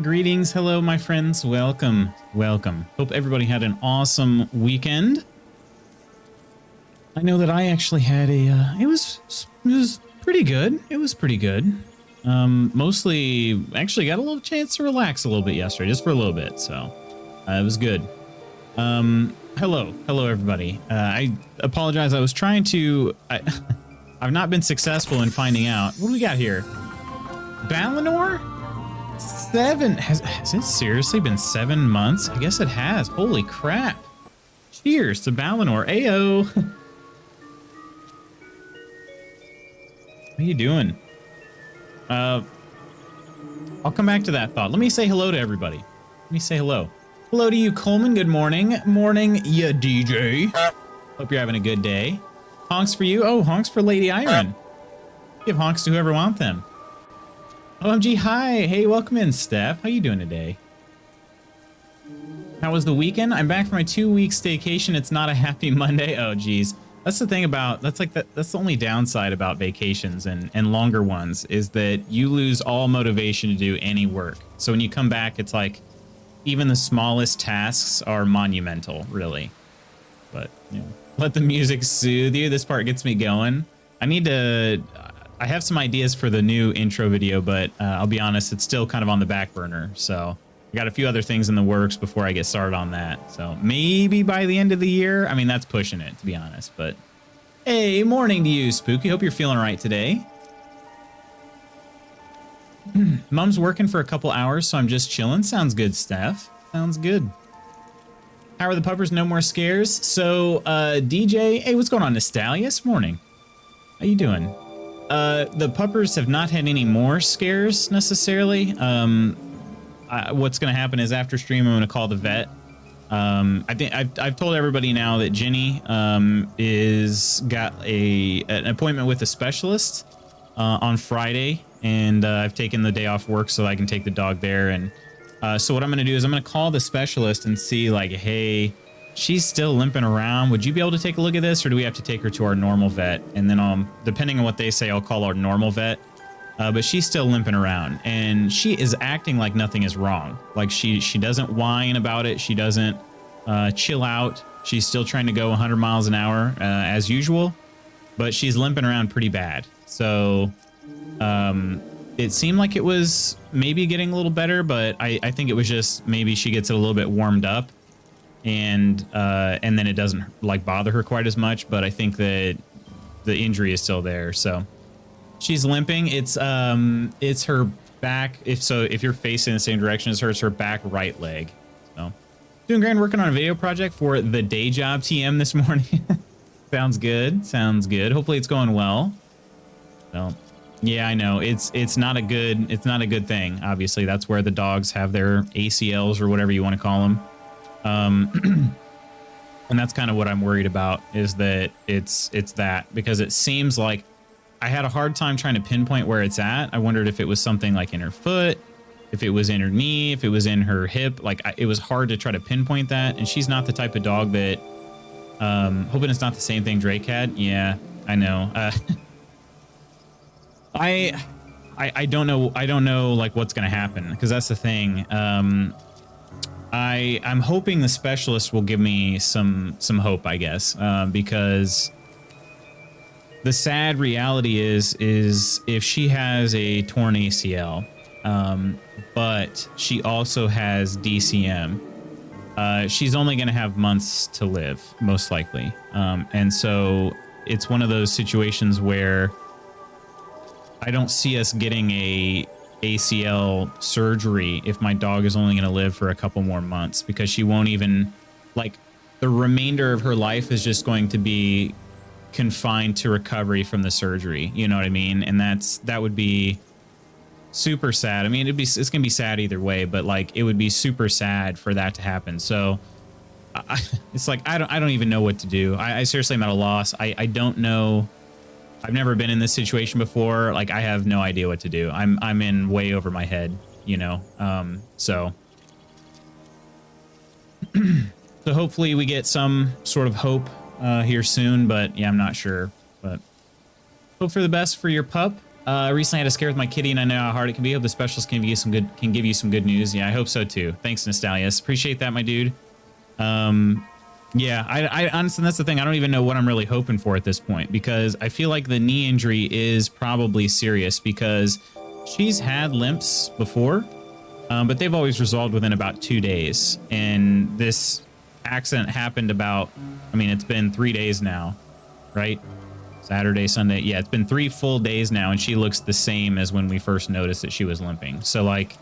Greetings, hello, my friends. Welcome, welcome. Hope everybody had an awesome weekend. I know that I actually had a. It was pretty good. It was pretty good. Mostly, actually, got a little chance to relax a little bit yesterday, just for a little bit. So, it was good. Hello, everybody. I apologize. I was trying to. I've not been successful in finding out. What do we got here? Valinor? Has it seriously been 7 months? I guess it has. Holy crap. Cheers to Valinor. Ayo. How you doing? I'll come back to that thought. Let me say hello to everybody. Let me say hello. Hello to you, Coleman. Good morning. Morning, ya DJ. Hope you're having a good day. Honks for you. Oh, honks for Lady Iron. Give honks to whoever wants them. OMG, hi. Hey, welcome in, Steph. How you doing today? How was the weekend? I'm back from my 2-week staycation. It's not a happy Monday. Oh, geez. That's the thing about, that's the only downside about vacations and longer ones is that you lose all motivation to do any work. So when you come back, it's like even the smallest tasks are monumental, really. But, you know, let the music soothe you. This part gets me going. I have some ideas for the new intro video, but I'll be honest, it's still kind of on the back burner. So I got a few other things in the works before I get started on that. So maybe by the end of the year. I mean, that's pushing it, to be honest. But hey, morning to you, Spooky. Hope you're feeling all right today. Mom's working for a couple hours, so I'm just chilling. Sounds good, Steph. Sounds good. How are the puppers? No more scares. So, DJ, hey, what's going on, Nostalius? Morning. How you doing? The puppers have not had any more scares necessarily. What's going to happen is after stream, I'm going to call the vet. I think I've told everybody now that Jenny is got an appointment with a specialist on Friday, and I've taken the day off work so I can take the dog there. And so what I'm going to do is I'm going to call the specialist and see, like, hey, she's still limping around. Would you be able to take a look at this, or do we have to take her to our normal vet? And then depending on what they say, I'll call our normal vet. But she's still limping around, and she is acting like nothing is wrong. Like she doesn't whine about it. She doesn't chill out. She's still trying to go 100 miles an hour as usual, but she's limping around pretty bad. So it seemed like it was maybe getting a little better, but I think it was just maybe she gets it a little bit warmed up. And then it doesn't like bother her quite as much, but I think that the injury is still there. So she's limping. It's her back. If you're facing the same direction as her, it's her back right leg. So doing great. Working on a video project for the day job TM this morning. Sounds good. Sounds good. Hopefully it's going well. So yeah, I know it's not a good thing. Obviously, that's where the dogs have their ACLs or whatever you want to call them. And that's kind of what I'm worried about, is that it's that, because it seems like I had a hard time trying to pinpoint where it's at. I wondered if it was something like in her foot, if it was in her knee, if it was in her hip. Like it was hard to try to pinpoint that. And she's not the type of dog that, hoping it's not the same thing Drake had. Yeah, I know. I don't know. I don't know like what's going to happen, because that's the thing. I'm hoping the specialist will give me some hope, I guess, because the sad reality is if she has a torn ACL, but she also has DCM, she's only going to have months to live, most likely. And so it's one of those situations where I don't see us getting a ACL surgery if my dog is only going to live for a couple more months, because she won't even, like, the remainder of her life is just going to be confined to recovery from the surgery. You know what I mean? And that would be super sad. I mean, it's going to be sad either way, but like it would be super sad for that to happen. So it's like, I don't even know what to do. I seriously am at a loss. I don't know. I've never been in this situation before. Like, I have no idea what to do. I'm in way over my head, you know? So hopefully we get some sort of hope here soon, but yeah, I'm not sure. But hope for the best for your pup. Recently had a scare with my kitty, and I know how hard it can be. Hope the specialist can give you some good news. Yeah, I hope so too. Thanks, Nostalius. Appreciate that, my dude. Yeah, I honestly, that's the thing. I don't even know what I'm really hoping for at this point, because I feel like the knee injury is probably serious, because she's had limps before, but they've always resolved within about 2 days. And this accident happened about, I mean, it's been 3 days now, right? Saturday, Sunday. Yeah, it's been 3 full days now, and she looks the same as when we first noticed that she was limping. So, like,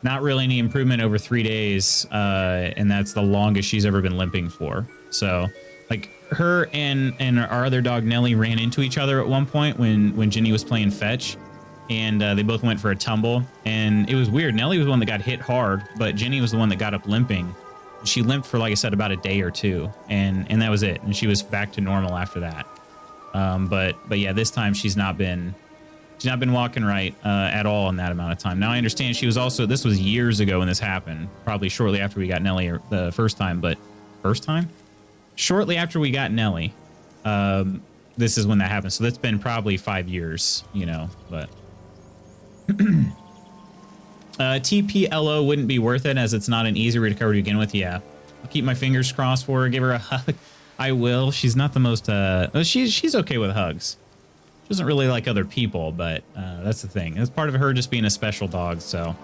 not really any improvement over 3 days, and that's the longest she's ever been limping for. So, like, her and our other dog Nelly ran into each other at one point when Ginny was playing fetch, and they both went for a tumble, and it was weird. Nelly was the one that got hit hard, but Ginny was the one that got up limping. She limped for, like I said, about a day or two, and that was it. And she was back to normal after that. But yeah, this time she's not been walking right at all in that amount of time. Now, I understand she was also, this was years ago when this happened, probably shortly after we got Nelly the first time, but shortly after we got Nelly, this is when that happened. So that's been probably 5 years, you know, but TPLO wouldn't be worth it, as it's not an easy recovery to begin with. Yeah, I'll keep my fingers crossed for her. Give her a hug. I will. She's not the most, she's okay with hugs. She doesn't really like other people, but that's the thing. It's part of her just being a special dog, so.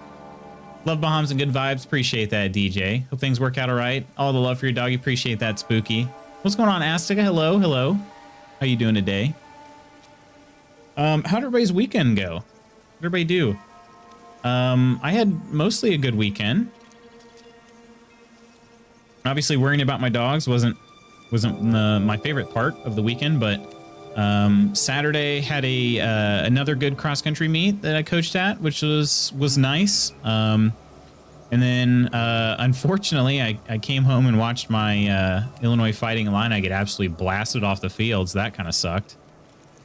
Love Bahams and good vibes. Appreciate that, DJ. Hope things work out all right. All the love for your doggy. Appreciate that, Spooky. What's going on, Astica? Hello, hello. How you doing today? How'd everybody's weekend go? What'd everybody do? I had mostly a good weekend. Obviously, worrying about my dogs wasn't my favorite part of the weekend, but Saturday had another good cross country meet that I coached at, which was nice. And then unfortunately, I came home and watched my Illinois Fighting Illini get absolutely blasted off the field. So that kind of sucked.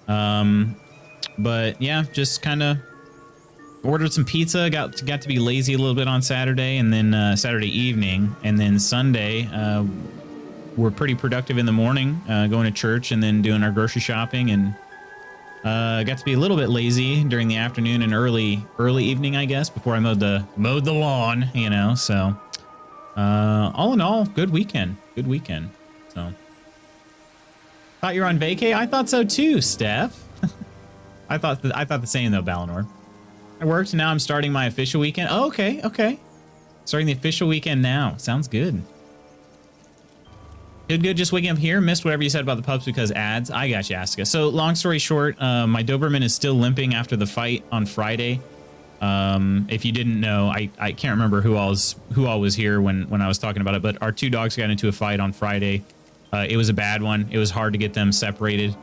But yeah, just kind of ordered some pizza. Got to be lazy a little bit on Saturday, and then Saturday evening, and then Sunday. We're pretty productive in the morning, going to church and then doing our grocery shopping, and got to be a little bit lazy during the afternoon and early evening, I guess, before I mowed the lawn, you know. So all in all, good weekend. So thought you were on vacay. I thought so too, Steph. I thought the same though, Balinor. I worked, and now I'm starting my official weekend. Oh, okay. Starting the official weekend now. Sounds good. Good. Just waking up here. Missed whatever you said about the pups because ads. I got you, Aska. So long story short, my Doberman is still limping after the fight on Friday. If you didn't know, I can't remember who all was here when I was talking about it, but our 2 dogs got into a fight on Friday. It was a bad one. It was hard to get them separated.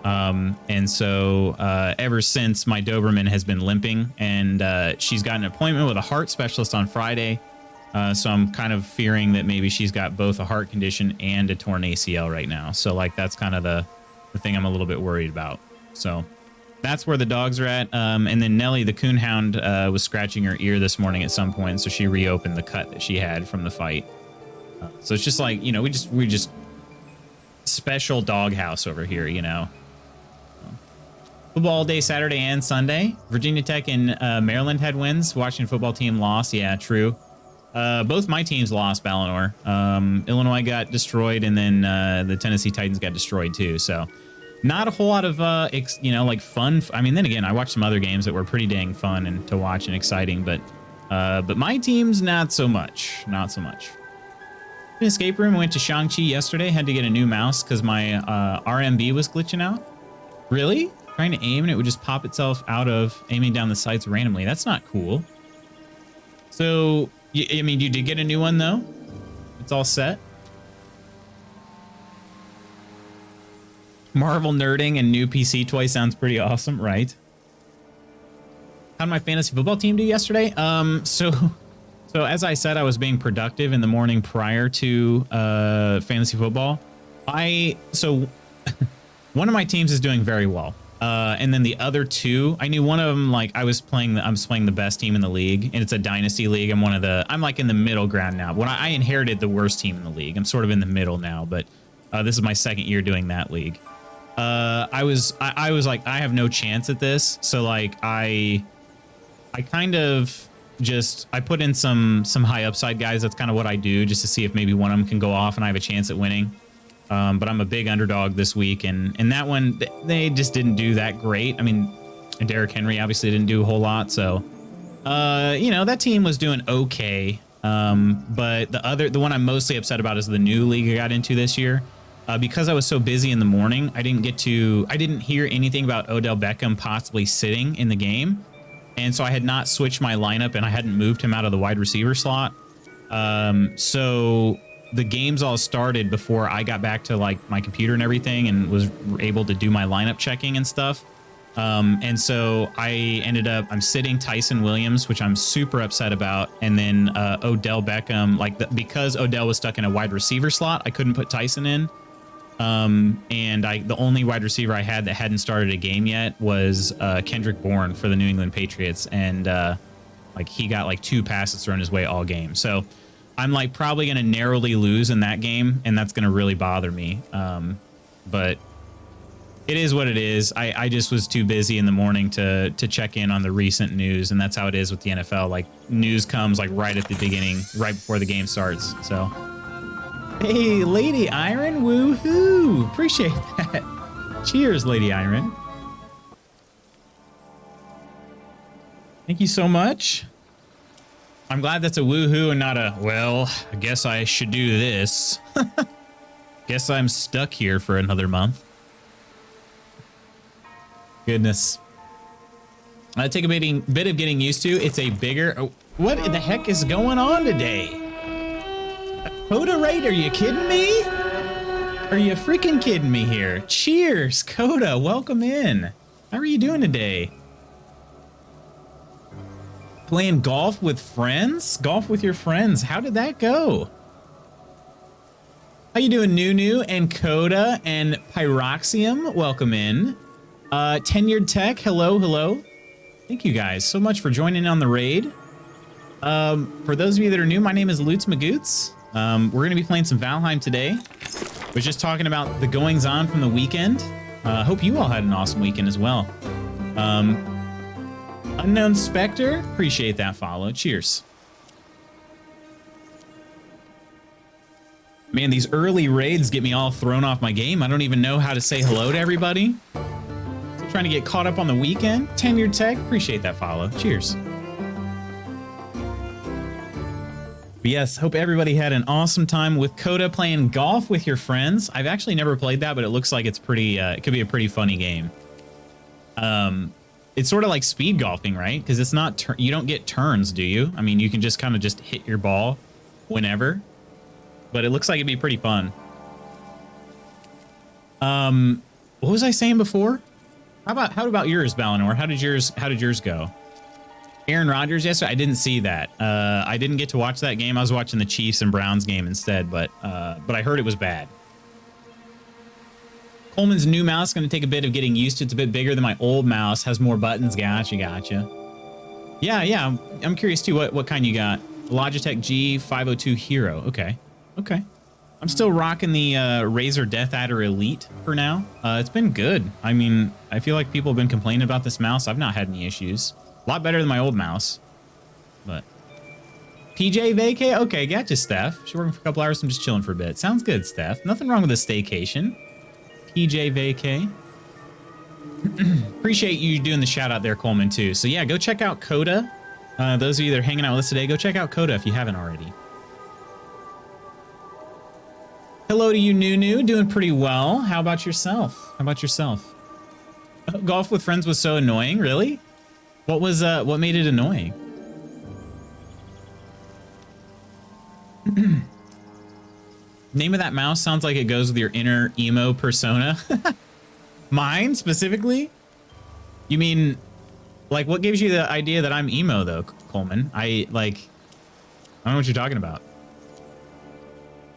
And so ever since, my Doberman has been limping, and she's got an appointment with a heart specialist on Friday. So I'm kind of fearing that maybe she's got both a heart condition and a torn ACL right now. So like that's kind of the thing I'm a little bit worried about. So that's where the dogs are at. And then Nelly, the coonhound, was scratching her ear this morning at some point, so she reopened the cut that she had from the fight. So it's just like, you know, we just special doghouse over here, you know. Football all day Saturday and Sunday. Virginia Tech and Maryland had wins. Washington football team lost. Yeah, true. Both my teams lost, Balinor. Illinois got destroyed, and then the Tennessee Titans got destroyed too. So not a whole lot of, like fun. I mean, then again, I watched some other games that were pretty dang fun and to watch and exciting, but my team's not so much. Not so much. In the escape room, I went to Shang-Chi yesterday. Had to get a new mouse because my RMB was glitching out. Really? Trying to aim and it would just pop itself out of aiming down the sights randomly. That's not cool. So, I mean, you did get a new one though? It's all set? Marvel nerding and new PC toy sounds pretty awesome, right? How did my fantasy football team do yesterday? So as I said, I was being productive in the morning prior to fantasy football. So one of my teams is doing very well. And then the other 2, I knew one of them, like I was playing the best team in the league, and it's a dynasty league. I'm like in the middle ground now. When I inherited the worst team in the league, I'm sort of in the middle now, but this is my second year doing that league. I was like, I have no chance at this. So like I kind of just, I put in some high upside guys. That's kind of what I do, just to see if maybe one of them can go off and I have a chance at winning. But I'm a big underdog this week, and that one, they just didn't do that great. I mean, Derrick Henry obviously didn't do a whole lot, so you know, that team was doing okay. But the one I'm mostly upset about is the new league I got into this year. Because I was so busy in the morning, I didn't hear anything about Odell Beckham possibly sitting in the game. And so I had not switched my lineup, and I hadn't moved him out of the wide receiver slot. So the games all started before I got back to like my computer and everything, and was able to do my lineup checking and stuff. And so I'm sitting Tyson Williams, which I'm super upset about. And then Odell Beckham, because Odell was stuck in a wide receiver slot, I couldn't put Tyson in. And the only wide receiver I had that hadn't started a game yet was Kendrick Bourne for the New England Patriots, and like he got like 2 passes thrown his way all game. So I'm like probably gonna narrowly lose in that game, and that's gonna really bother me. But it is what it is. I just was too busy in the morning to check in on the recent news, and that's how it is with the NFL. Like news comes like right at the beginning, right before the game starts. So. Hey, Lady Iron, woohoo! Appreciate that. Cheers, Lady Iron. Thank you so much. I'm glad that's a woohoo and not a, well, I guess I should do this. Guess I'm stuck here for another month. Goodness. I take a bit of getting used to. It's a bigger... Oh, what the heck is going on today? Coda raid, are you kidding me? Are you freaking kidding me here? Cheers, Coda, welcome in. How are you doing today? Playing golf with friends? Golf with your friends, how did that go? How you doing, Nunu and Coda and Pyroxium? Welcome in. Tenured Tech, hello, hello. Thank you guys so much for joining on the raid. For those of you that are new, my name is Lutz Magoots. We're going to be playing some Valheim today. Was just talking about the goings on from the weekend. Hope you all had an awesome weekend as well. Unknown Spectre, appreciate that follow. Cheers. Man, these early raids get me all thrown off my game. I don't even know how to say hello to everybody. Still trying to get caught up on the weekend. Tenured Tech, appreciate that follow. Cheers. But yes, hope everybody had an awesome time with Coda playing golf with your friends. I've actually never played that, but it looks like it's pretty, it could be a pretty funny game. It's sort of like speed golfing, right? Because it's not, you don't get turns, do you? I mean, you can just kind of just hit your ball whenever, but it looks like it'd be pretty fun. What was I saying before? How about yours, Balinor? How did yours go? Aaron Rodgers yesterday? I didn't see that. I didn't get to watch that game. I was watching the Chiefs and Browns game instead, but I heard it was bad. Coleman's new mouse is going to take a bit of getting used to. It's a bit bigger than my old mouse. Has more buttons. Gotcha. Yeah. I'm curious too. What kind you got? Logitech G502 Hero. Okay. I'm still rocking the Razer Death Adder Elite for now. It's been good. I mean, I feel like people have been complaining about this mouse. I've not had any issues. A lot better than my old mouse. But PJ vacay? Okay, gotcha, Steph. She's working for a couple hours. I'm just chilling for a bit. Sounds good, Steph. Nothing wrong with a staycation. PJ vacay. Appreciate you doing the shout out there, Coleman, too. So yeah, go check out Coda. Those of you that are hanging out with us today, go check out Coda if you haven't already. Hello to you, Nunu. Doing pretty well. How about yourself? Golf with friends was so annoying. Really? What made it annoying? Name of that mouse sounds like it goes with your inner emo persona. Mine specifically? You mean, like, what gives you the idea that I'm emo though, Coleman? I don't know what you're talking about.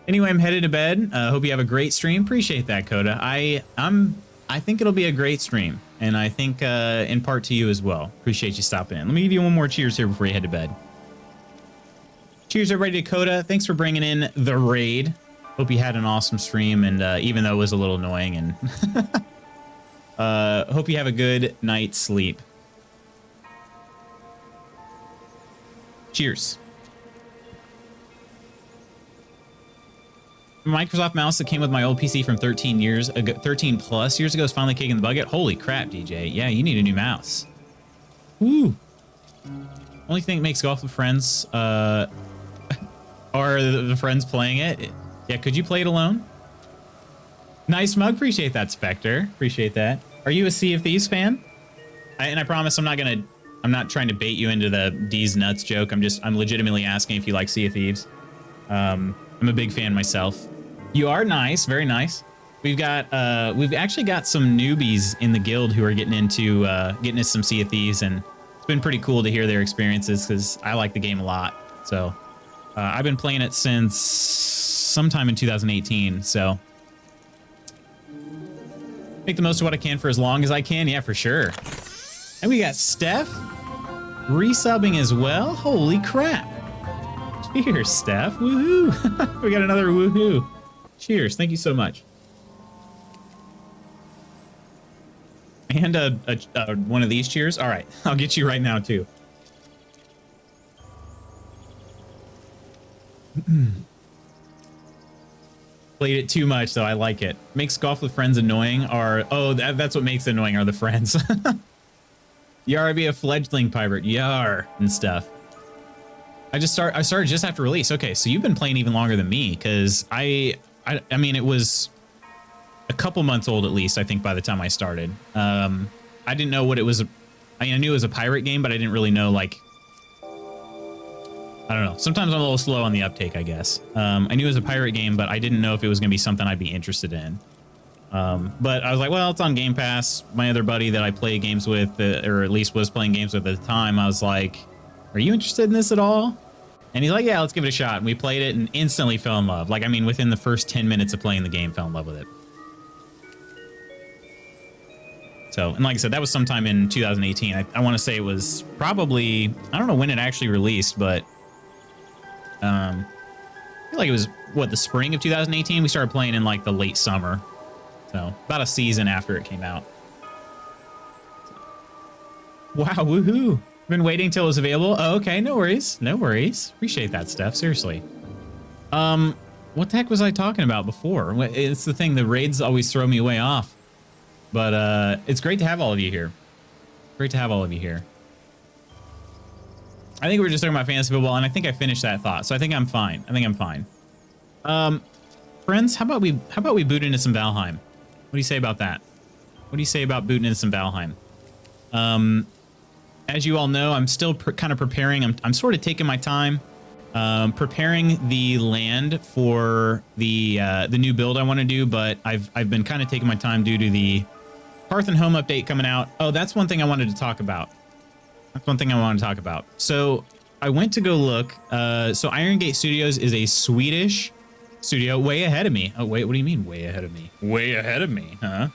Anyway, I'm headed to bed. Hope you have a great stream. Appreciate that, Coda. I think it'll be a great stream, and I think in part to you as well. Appreciate you stopping in. Let me give you one more cheers here before you head to bed. Cheers, everybody, to Coda. Thanks for bringing in the raid. Hope you had an awesome stream, and even though it was a little annoying and Hope you have a good night's sleep. Cheers. Microsoft mouse that came with my old PC from 13 plus years ago is finally kicking the bucket. Holy crap, DJ. Yeah, you need a new mouse. Woo. Only thing that makes golf with friends are the friends playing it. Yeah, could you play it alone? Nice mug. Appreciate that, Spectre. Appreciate that. Are you a Sea of Thieves fan? And I promise I'm not trying to bait you into the D's nuts joke. I'm legitimately asking if you like Sea of Thieves. I'm a big fan myself. You are nice, very nice. We've actually got some newbies in the guild who are getting into some Sea of Thieves, and it's been pretty cool to hear their experiences because I like the game a lot. So I've been playing it since sometime in 2018. So make the most of what I can for as long as I can. Yeah, for sure. And we got Steph resubbing as well. Holy crap. Cheers, Steph. Woohoo. We got another woohoo. Cheers. Thank you so much. And one of these cheers. All right. I'll get you right now, too. Played it too much, though. I like it. Makes golf with friends annoying. That's what makes it annoying are the friends. Yar, be a fledgling pirate. Yar. And stuff. I started just after release. Okay, so you've been playing even longer than me, because I mean, it was a couple months old at least, I think, by the time I started. I didn't know what it was. I mean, I knew it was a pirate game, but I didn't really know, like, I don't know. Sometimes I'm a little slow on the uptake, I guess. I knew it was a pirate game, but I didn't know if it was going to be something I'd be interested in. But I was like, well, it's on Game Pass. My other buddy that I play games with, or at least was playing games with at the time, I was like, are you interested in this at all? And he's like, yeah, let's give it a shot. And we played it and instantly fell in love. Like, I mean, within the first 10 minutes of playing the game, fell in love with it. So, and like I said, that was sometime in 2018. I want to say it was probably, I don't know when it actually released, but I feel like it was, what, the spring of 2018? We started playing in like the late summer. So, about a season after it came out. Wow, woohoo. Been waiting till it was available. Oh, okay, no worries. No worries. Appreciate that, Steph. Seriously. What the heck was I talking about before? It's the thing, the raids always throw me way off. But it's great to have all of you here. Great to have all of you here. I think we were just talking about fantasy football, and I think I finished that thought, so I think I'm fine. I think I'm fine. Friends, how about we boot into some Valheim? What do you say about that? What do you say about booting into some Valheim? As you all know, I'm still kind of preparing. I'm sort of taking my time, preparing the land for the new build I want to do. But I've been kind of taking my time due to the Hearth and Home update coming out. Oh, that's one thing I wanted to talk about. That's one thing I want to talk about. So I went to go look. So Iron Gate Studios is a Swedish studio, way ahead of me. Oh wait, what do you mean way ahead of me? Way ahead of me, huh?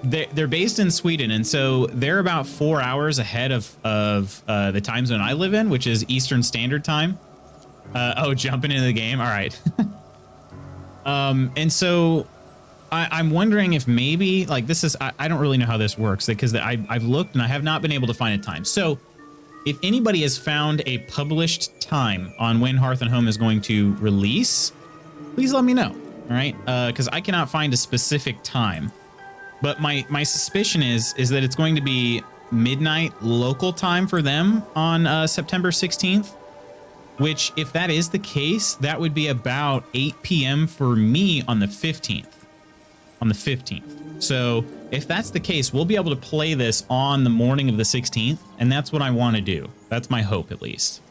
They're based in Sweden, and so they're about 4 hours ahead of the time zone I live in, which is Eastern Standard Time. Oh, jumping into the game. All right. And so I'm wondering if maybe like this is I don't really know how this works because I've looked and I have not been able to find a time. So if anybody has found a published time on when Hearth and Home is going to release, please let me know. All right, because I cannot find a specific time. But my suspicion is that it's going to be midnight local time for them on September 16th, which if that is the case, that would be about 8 p.m. for me on the 15th. On the 15th. So if that's the case, we'll be able to play this on the morning of the 16th, and that's what I want to do. That's my hope, at least.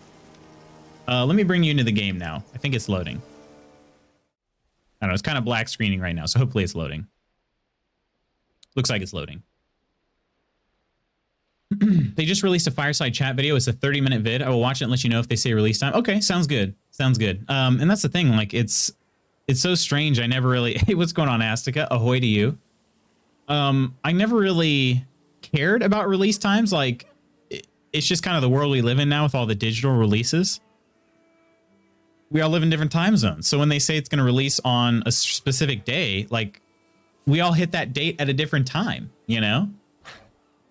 Let me bring you into the game now. I think it's loading. I don't know, it's kind of black screening right now, so hopefully it's loading. Looks like it's loading. They just released a fireside chat video. It's a 30-minute vid. I will watch it and let you know if they say release time. Okay, sounds good. Sounds good. And that's the thing. Like, it's so strange. I never really... Hey, what's going on, Astica? Ahoy to you. I never really cared about release times. Like, it's just kind of the world we live in now with all the digital releases. We all live in different time zones. So when they say it's going to release on a specific day, like... we all hit that date at a different time, you know?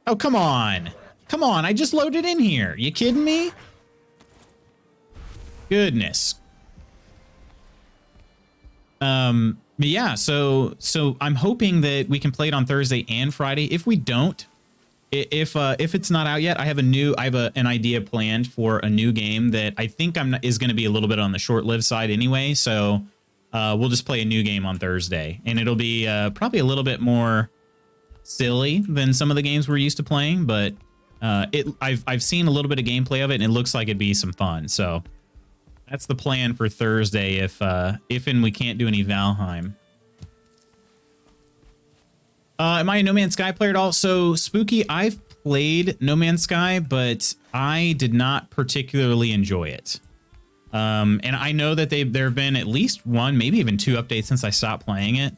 Oh, come on. Come on, I just loaded in here. You kidding me? Goodness. But yeah, so I'm hoping that we can play it on Thursday and Friday. If we don't, if it's not out yet, I have an idea planned for a new game that I think is going to be a little bit on the short-lived side anyway. So we'll just play a new game on Thursday, and it'll be probably a little bit more silly than some of the games we're used to playing. But I've seen a little bit of gameplay of it, and it looks like it'd be some fun. So that's the plan for Thursday if and we can't do any Valheim. Am I a No Man's Sky player at all? So, Spooky, I've played No Man's Sky, but I did not particularly enjoy it. And I know that there have been at least one, maybe even two updates since I stopped playing it.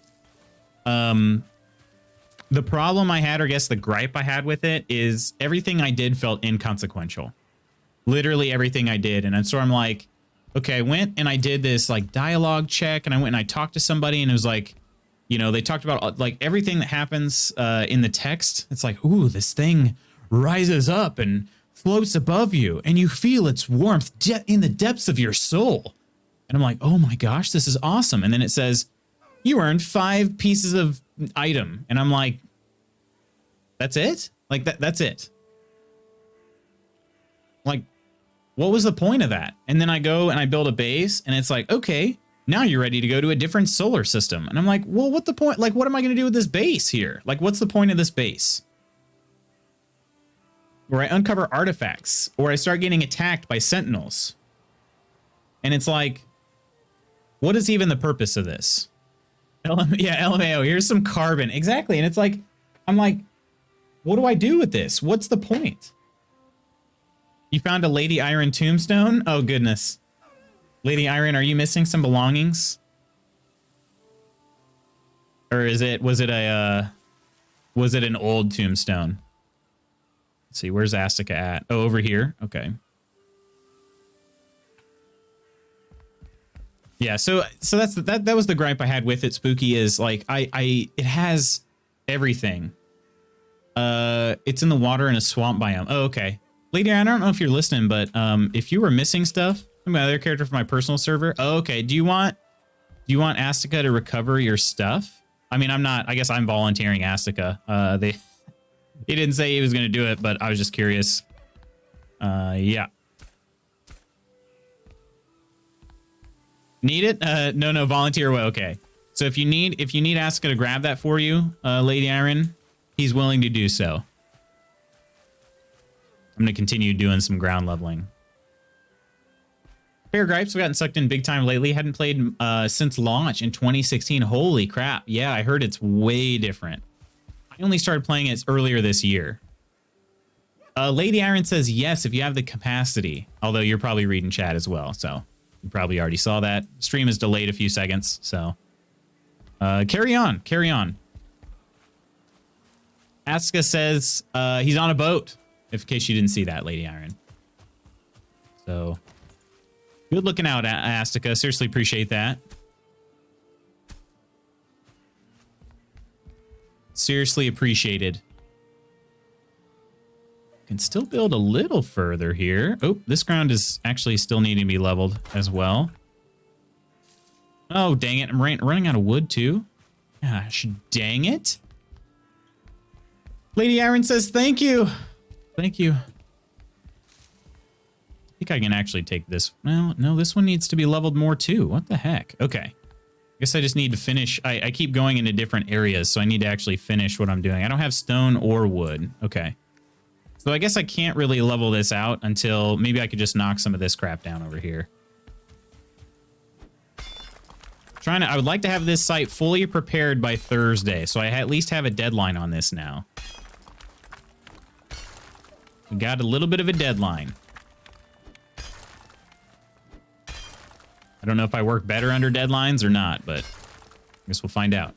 The problem I had, or I guess the gripe I had with it, is everything I did felt inconsequential. Literally everything I did. And so I'm like, okay, I went and I did this like dialogue check, and I went and I talked to somebody, and it was like, you know, they talked about like everything that happens in the text. It's like, ooh, this thing rises up and floats above you, and you feel its warmth in the depths of your soul. And I'm like, oh my gosh, this is awesome. And then it says, you earned 5 pieces of item. And I'm like, that's it? Like that's it. Like, what was the point of that? And then I go and I build a base, and it's like, okay, now you're ready to go to a different solar system. And I'm like, well, what the point? Like, what am I going to do with this base here? Like, what's the point of this base? Where I uncover artifacts, or I start getting attacked by sentinels. And it's like, what is even the purpose of this? Yeah, LMAO, here's some carbon. Exactly. And it's like, I'm like, what do I do with this? What's the point? You found a Lady Iron tombstone? Oh, goodness. Lady Iron, are you missing some belongings? Or was it an old tombstone? Let's see, where's Astica at? Oh, over here. Okay. Yeah, so that was the gripe I had with it, Spooky, is like it has everything. It's in the water in a swamp biome. Oh, okay. Lady Iron, I don't know if you're listening, but if you were missing stuff, I'm another character from my personal server. Oh, okay. Do you want Astica to recover your stuff? I mean, I'm not. I guess I'm volunteering Astica. He didn't say he was going to do it, but I was just curious. Yeah. Need it? No, volunteer. Well, okay. So if you need Astica to grab that for you, Lady Iron, he's willing to do so. I'm going to continue doing some ground leveling. Fair gripes, we've gotten sucked in big time lately. Hadn't played since launch in 2016. Holy crap. Yeah, I heard it's way different. I only started playing it earlier this year. Lady Iron says yes if you have the capacity. Although you're probably reading chat as well, so you probably already saw that. Stream is delayed a few seconds, so carry on. Asuka says he's on a boat, in case you didn't see that, Lady Iron. So good looking out, Astica. Seriously appreciate that. Seriously appreciated. Can still build a little further here. Oh, this ground is actually still needing to be leveled as well. Oh, dang it. I'm running out of wood too. Gosh, dang it. Lady Iron says thank you. Thank you. I think I can actually take this. Well, no, this one needs to be leveled more too. What the heck? Okay. I guess I just need to finish. I keep going into different areas, so I need to actually finish what I'm doing. I don't have stone or wood. Okay. So I guess I can't really level this out until maybe I could just knock some of this crap down over here. I would like to have this site fully prepared by Thursday, so I at least have a deadline on this now. We got a little bit of a deadline. I don't know if I work better under deadlines or not, but I guess we'll find out.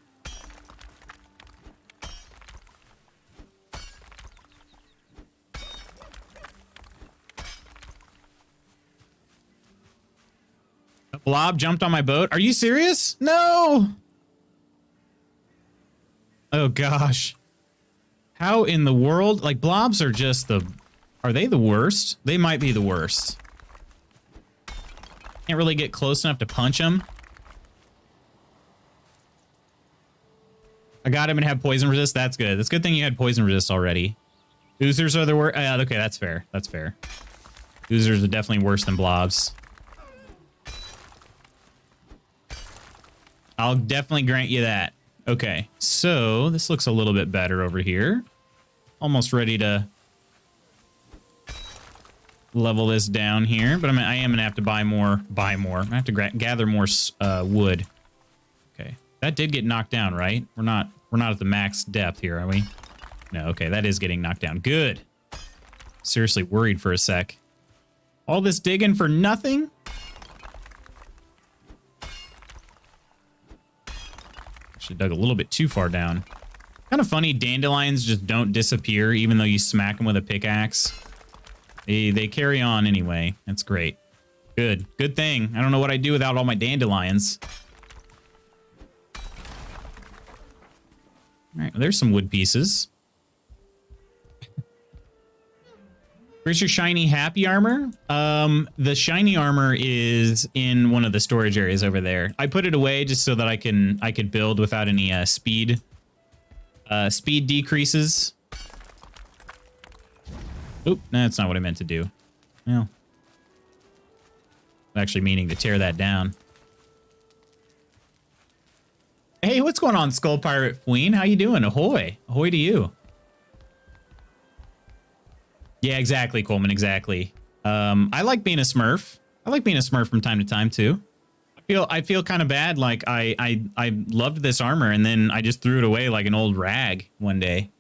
A blob jumped on my boat. Are you serious? No! Oh gosh. How in the world? Like, blobs are just the... Are they the worst? They might be the worst. Can't really get close enough to punch them. I got him and have poison resist. That's good. That's a good thing you had poison resist already. Oozers are the worst. Okay, that's fair. That's fair. Oozers are definitely worse than blobs. I'll definitely grant you that. Okay, so this looks a little bit better over here. Almost ready to level this down here, but I am gonna have to buy more. I have to gather more wood. Okay, that did get knocked down, right? We're not at the max depth here, are we? No. Okay, that is getting knocked down. Good. Seriously worried for a sec. All this digging for nothing. Actually dug a little bit too far down. Kind of funny, dandelions just don't disappear even though you smack them with a pickaxe. They carry on anyway. That's great. Good. Good thing. I don't know what I'd do without all my dandelions. All right, well, there's some wood pieces. Where's your shiny happy armor? The shiny armor is in one of the storage areas over there. I put it away just so that I could build without any speed decreases. Oop, no, that's not what I meant to do. Well, I'm actually meaning to tear that down. Hey, what's going on, Skull Pirate Queen? How you doing? Ahoy. Ahoy to you. Yeah, exactly, Coleman, exactly. I like being a Smurf. I like being a Smurf from time to time, too. I feel kind of bad, like I loved this armor, and then I just threw it away like an old rag one day.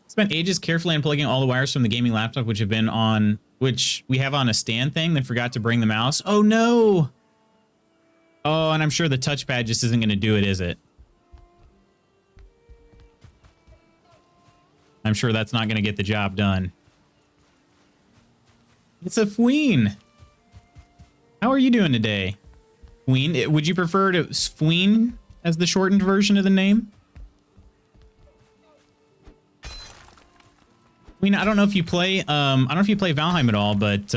Spent ages carefully unplugging all the wires from the gaming laptop, which we have on a stand thing, then forgot to bring the mouse. Oh, no! Oh, and I'm sure the touchpad just isn't going to do it, is it? I'm sure that's not going to get the job done. It's a Fween. How are you doing today? Fween? Would you prefer to Fween as the shortened version of the name? Fween, I don't know if you play Valheim at all, but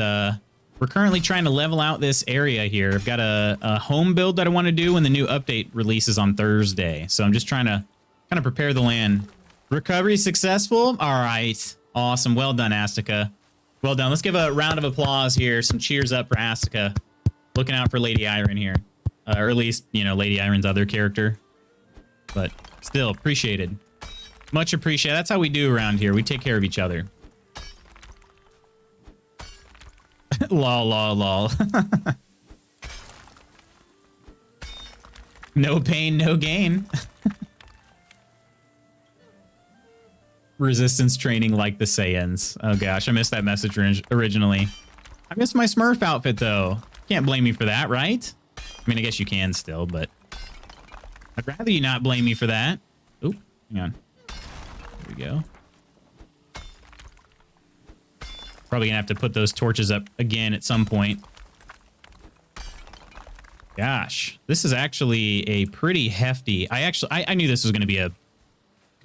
we're currently trying to level out this area here. I've got a home build that I want to do when the new update releases on Thursday. So I'm just trying to kind of prepare the land. Recovery successful? All right. Awesome. Well done, Astica. Well done. Let's give a round of applause here. Some cheers up for Astica. Looking out for Lady Iron here. Or at least, you know, Lady Iron's other character. But still, appreciated. Much appreciated. That's how we do around here. We take care of each other. Lol, lol, lol. No pain, no gain. Resistance training like the Saiyans. Oh gosh, I missed that message originally. I missed my Smurf outfit though. Can't blame me for that, right? I mean, I guess you can still, but I'd rather you not blame me for that. Oop, hang on. There we go. Probably gonna have to put those torches up again at some point. Gosh, this is actually a pretty hefty... I knew this was gonna be a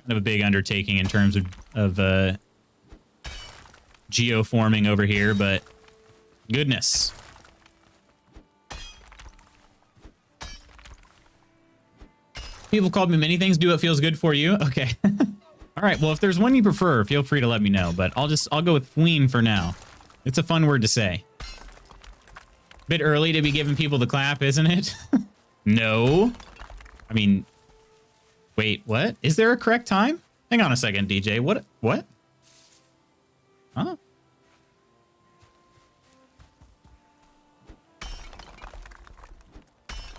kind of a big undertaking in terms of geoforming over here, but goodness. People called me many things. Do what feels good for you. Okay. All right. Well, if there's one you prefer, feel free to let me know, but I'll go with Fween for now. It's a fun word to say. Bit early to be giving people the clap, isn't it? No. I mean, wait, what? Is there a correct time? Hang on a second, DJ. What? Huh?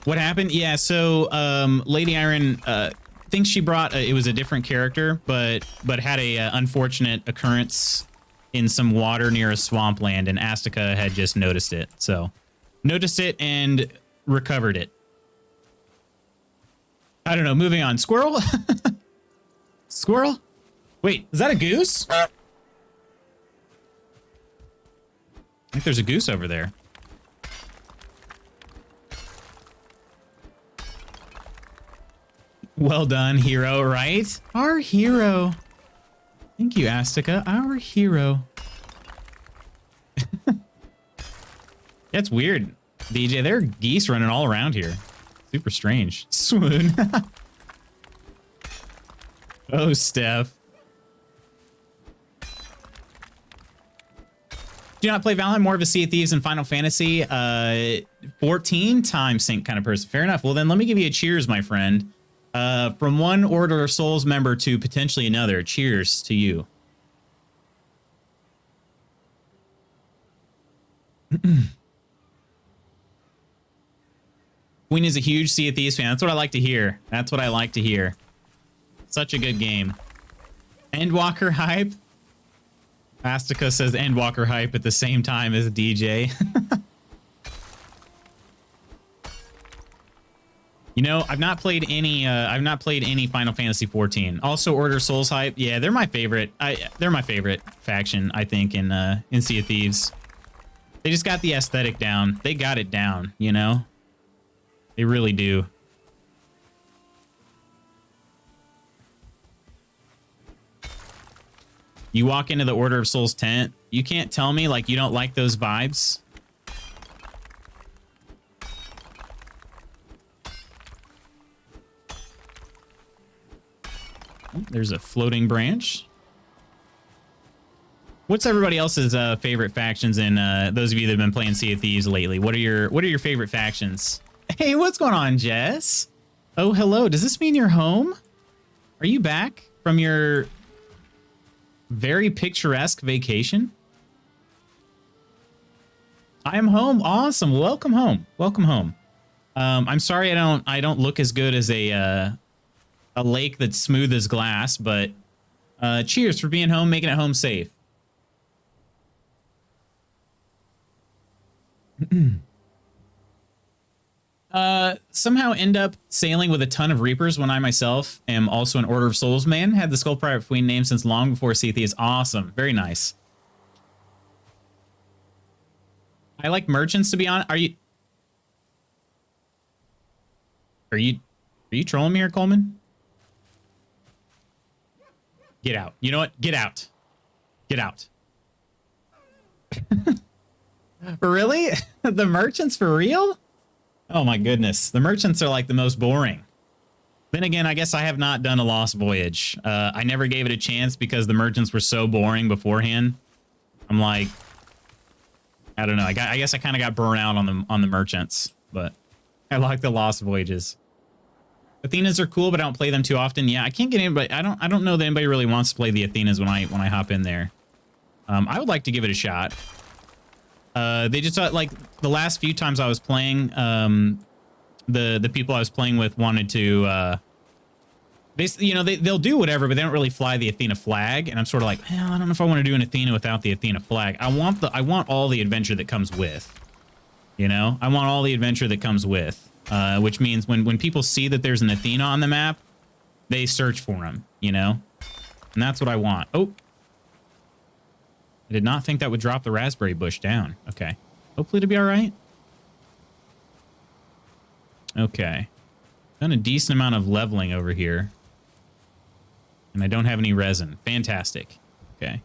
What happened? Yeah, so Lady Iron thinks she brought it was a different character, but had a unfortunate occurrence in some water near a swampland, and Astica had just noticed it. So noticed it and recovered it. I don't know. Moving on. Squirrel? Squirrel? Wait, is that a goose? I think there's a goose over there. Well done, hero, right? Our hero. Thank you, Astica. Our hero. That's weird, DJ. There are geese running all around here. Super strange. Swoon. Oh, Steph. Do not play Valheim, more of a Sea of Thieves and Final Fantasy 14 time sync kind of person. Fair enough. Well, then let me give you a cheers, my friend. From one Order of Souls member to potentially another. Cheers to you. Queen is a huge Sea of Thieves fan. That's what I like to hear. That's what I like to hear. Such a good game. Endwalker hype. Astica says Endwalker hype at the same time as DJ. You know, I've not played any Final Fantasy 14. Also Order of Souls hype. Yeah, they're my favorite. They're my favorite faction, I think, in Sea of Thieves. They just got the aesthetic down. They got it down, you know? They really do. You walk into the Order of Souls tent, you can't tell me like you don't like those vibes. Oh, there's a floating branch. What's everybody else's favorite factions in those of you that have been playing Sea of Thieves lately? What are your favorite factions? Hey, what's going on, Jess? Oh, hello. Does this mean you're home? Are you back from your very picturesque vacation? I am home. Awesome. Welcome home. Welcome home. I'm sorry I don't look as good as a lake that's smooth as glass, but cheers for being home, making it home safe. Somehow end up sailing with a ton of Reapers when I myself am also an Order of Souls man. Had the Skull Pirate Queen name since long before Sea of Thieves. Awesome. Very nice. I like merchants, to be honest. Are you trolling me here, Coleman? Get out. You know what? Get out. Get out. Really? The merchants for real? Oh my goodness. The merchants are like the most boring. Then again, I guess I have not done a Lost Voyage. I never gave it a chance because the merchants were so boring beforehand. I'm like, I don't know. I guess I kind of got burnt out on the merchants, but I like the Lost Voyages. Athenas are cool, but I don't play them too often. Yeah, I can't get anybody. I don't know that anybody really wants to play the Athenas when I hop in there. I would like to give it a shot. They just like the last few times I was playing, the people I was playing with wanted to basically, you know, they'll do whatever, but they don't really fly the Athena flag, and I'm sort of like, I don't know if I want to do an Athena without the Athena flag. I want all the adventure that comes with, you know, I want all the adventure that comes with, which means when people see that there's an Athena on the map, they search for him, you know, and that's what I want. Oh. I did not think that would drop the raspberry bush down. Okay. Hopefully it'll be all right. Okay. Done a decent amount of leveling over here. And I don't have any resin. Fantastic. Okay.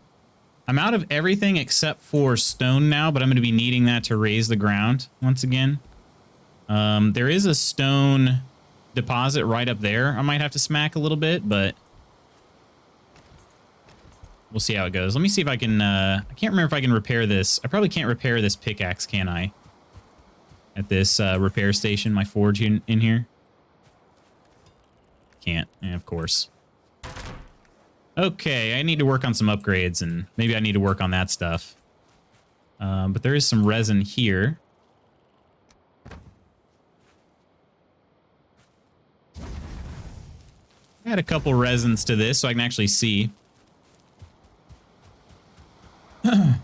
I'm out of everything except for stone now, but I'm going to be needing that to raise the ground once again. There is a stone deposit right up there. I might have to smack a little bit, but we'll see how it goes. Let me see if I can, I can't remember if I can repair this. I probably can't repair this pickaxe, can I? At this repair station, my forge in here. Can't, yeah, of course. Okay, I need to work on some upgrades, and maybe I need to work on that stuff. But there is some resin here. Add a couple resins to this so I can actually see. I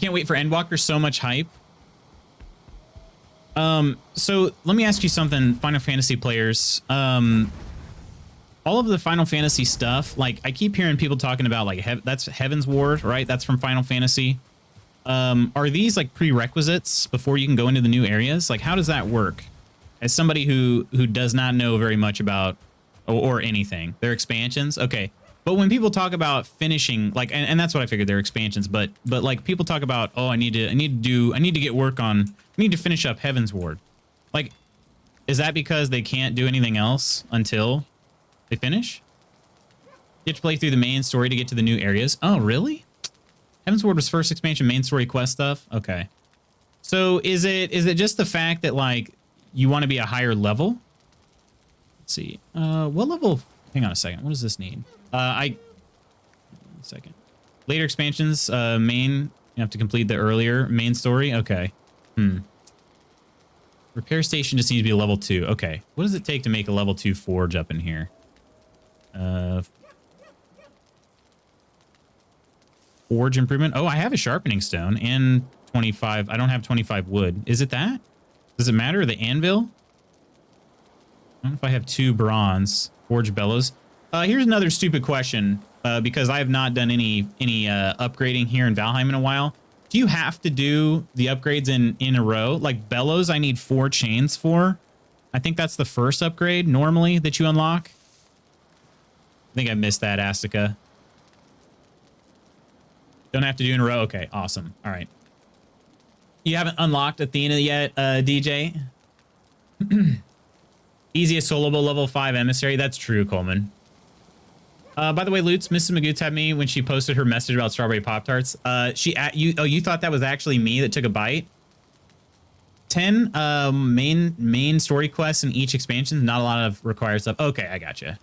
can't wait for Endwalker. So much hype. So let me ask you something, Final Fantasy players. All of the Final Fantasy stuff, like I keep hearing people talking about, like that's Heaven's Ward, right? That's from Final Fantasy. Are these like prerequisites before you can go into the new areas? Like, how does that work? as somebody who does not know very much about or anything, their expansions. Okay. But when people talk about finishing, like, and that's what I figured, they're expansions, but like people talk about, oh, I need to get work on, I need to finish up Heaven's Ward. Like, is that because they can't do anything else until they finish? You have to play through the main story to get to the new areas. Oh, really? Heaven's Ward was first expansion, main story quest stuff. Okay. So is it just the fact that like you want to be a higher level? Let's see. What level? Hang on a second. What does this need? A second. Later expansions, main. You have to complete the earlier main story. Okay. Repair station just needs to be a level 2. Okay. What does it take to make a level 2 forge up in here? Forge improvement. Oh, I have a sharpening stone and 25. I don't have 25 wood. Is it that? Does it matter? The anvil? I don't know if I have 2 bronze. Forge bellows. Here's another stupid question, because I have not done any upgrading here in Valheim in a while. Do you have to do the upgrades in a row? Like bellows, I need 4 chains for. I think that's the first upgrade normally that you unlock. I think I missed that, Astica. Don't have to do in a row. Okay, awesome. All right. You haven't unlocked Athena yet, DJ? Easiest soloable level 5 emissary. That's true, Coleman. By the way, Lutz, Mrs. Magoo tagged me when she posted her message about strawberry Pop-Tarts. You thought that was actually me that took a bite? 10 main story quests in each expansion. Not a lot of required stuff. Okay, I gotcha.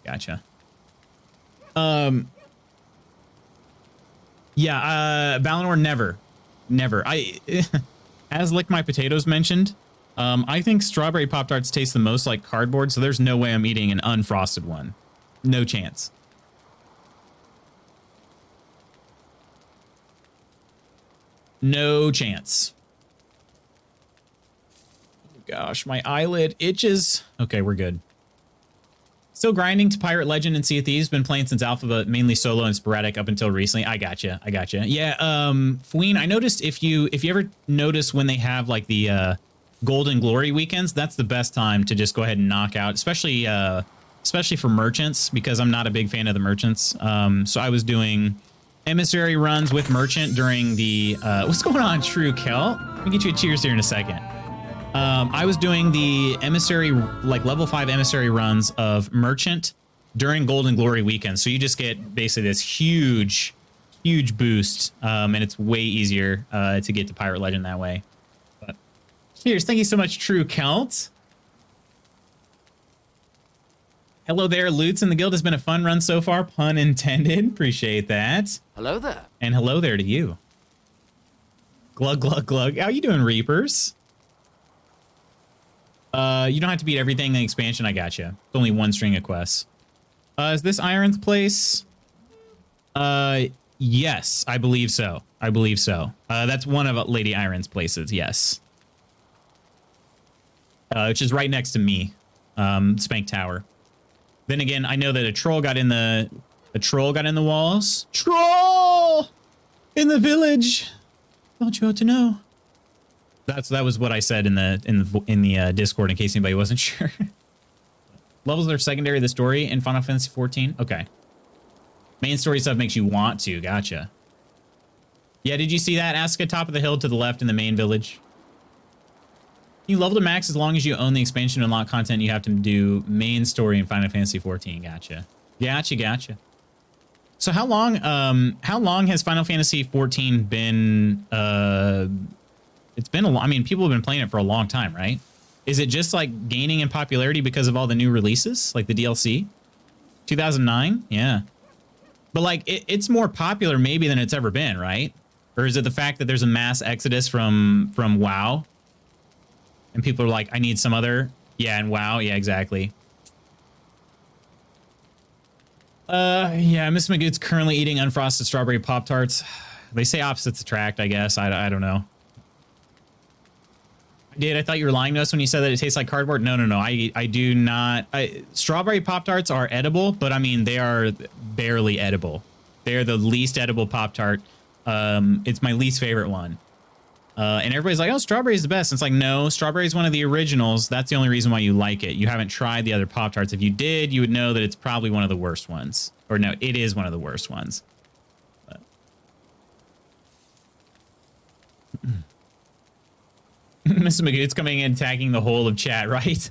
Yeah, Valinor, never. As Lick My Potatoes mentioned, I think strawberry Pop-Tarts taste the most like cardboard, so there's no way I'm eating an unfrosted one. No chance. No chance. Oh gosh, my eyelid itches. Okay, we're good. Still grinding to Pirate Legend and Sea of Thieves. Been playing since Alpha, but mainly solo and sporadic up until recently. I gotcha. Yeah, Fween, I noticed if you ever notice when they have like the Golden Glory weekends, that's the best time to just go ahead and knock out, especially for merchants, because I'm not a big fan of the merchants. So I was doing emissary runs with merchant during the what's going on, True Kel? Let me get you a cheers here in a second. I was doing the emissary, like level 5 emissary runs of merchant during Golden Glory weekend. So you just get basically this huge boost, and it's way easier to get to Pirate Legend that way. But cheers. Thank you so much, True Celt. Hello there, Lutz, and the guild has been a fun run so far. Pun intended. Appreciate that. Hello there. And hello there to you. Glug, glug, glug. How you doing, Reapers? You don't have to beat everything in the expansion. I gotcha. It's only 1 string of quests. Is this Iron's place? Yes, I believe so. That's one of Lady Iron's places. Yes. Which is right next to me. Spank Tower. Then again, I know that a troll got in the walls. Troll in the village. Thought you ought to know. That was what I said in the Discord, in case anybody wasn't sure. Levels that are secondary to the story in Final Fantasy 14. Okay. Main story stuff makes you want to. Gotcha. Yeah, did you see that? Ask at top of the hill to the left in the main village. You level to max as long as you own the expansion to unlock content. You have to do main story in Final Fantasy 14. Gotcha. So how long has Final Fantasy 14 been? It's been I mean, people have been playing it for a long time, right? Is it just like gaining in popularity because of all the new releases, like the DLC? 2009? Yeah. But like it's more popular maybe than it's ever been, right? Or is it the fact that there's a mass exodus from WoW? And people are like, I need some other. Yeah, and WoW. Yeah, exactly. Yeah, Miss Magoo's currently eating unfrosted strawberry Pop-Tarts. They say opposites attract, I guess. I don't know. I thought you were lying to us when you said that it tastes like cardboard. No. I do not. Strawberry Pop-Tarts are edible, but I mean, they are barely edible. They're the least edible Pop-Tart. It's my least favorite one. And everybody's like, oh, strawberry is the best. And it's like, no, strawberry is one of the originals. That's the only reason why you like it. You haven't tried the other Pop-Tarts. If you did, you would know that it's probably one of the worst ones. Or no, it is one of the worst ones. But. Mrs. Magoo's coming in, tagging the whole of chat, right?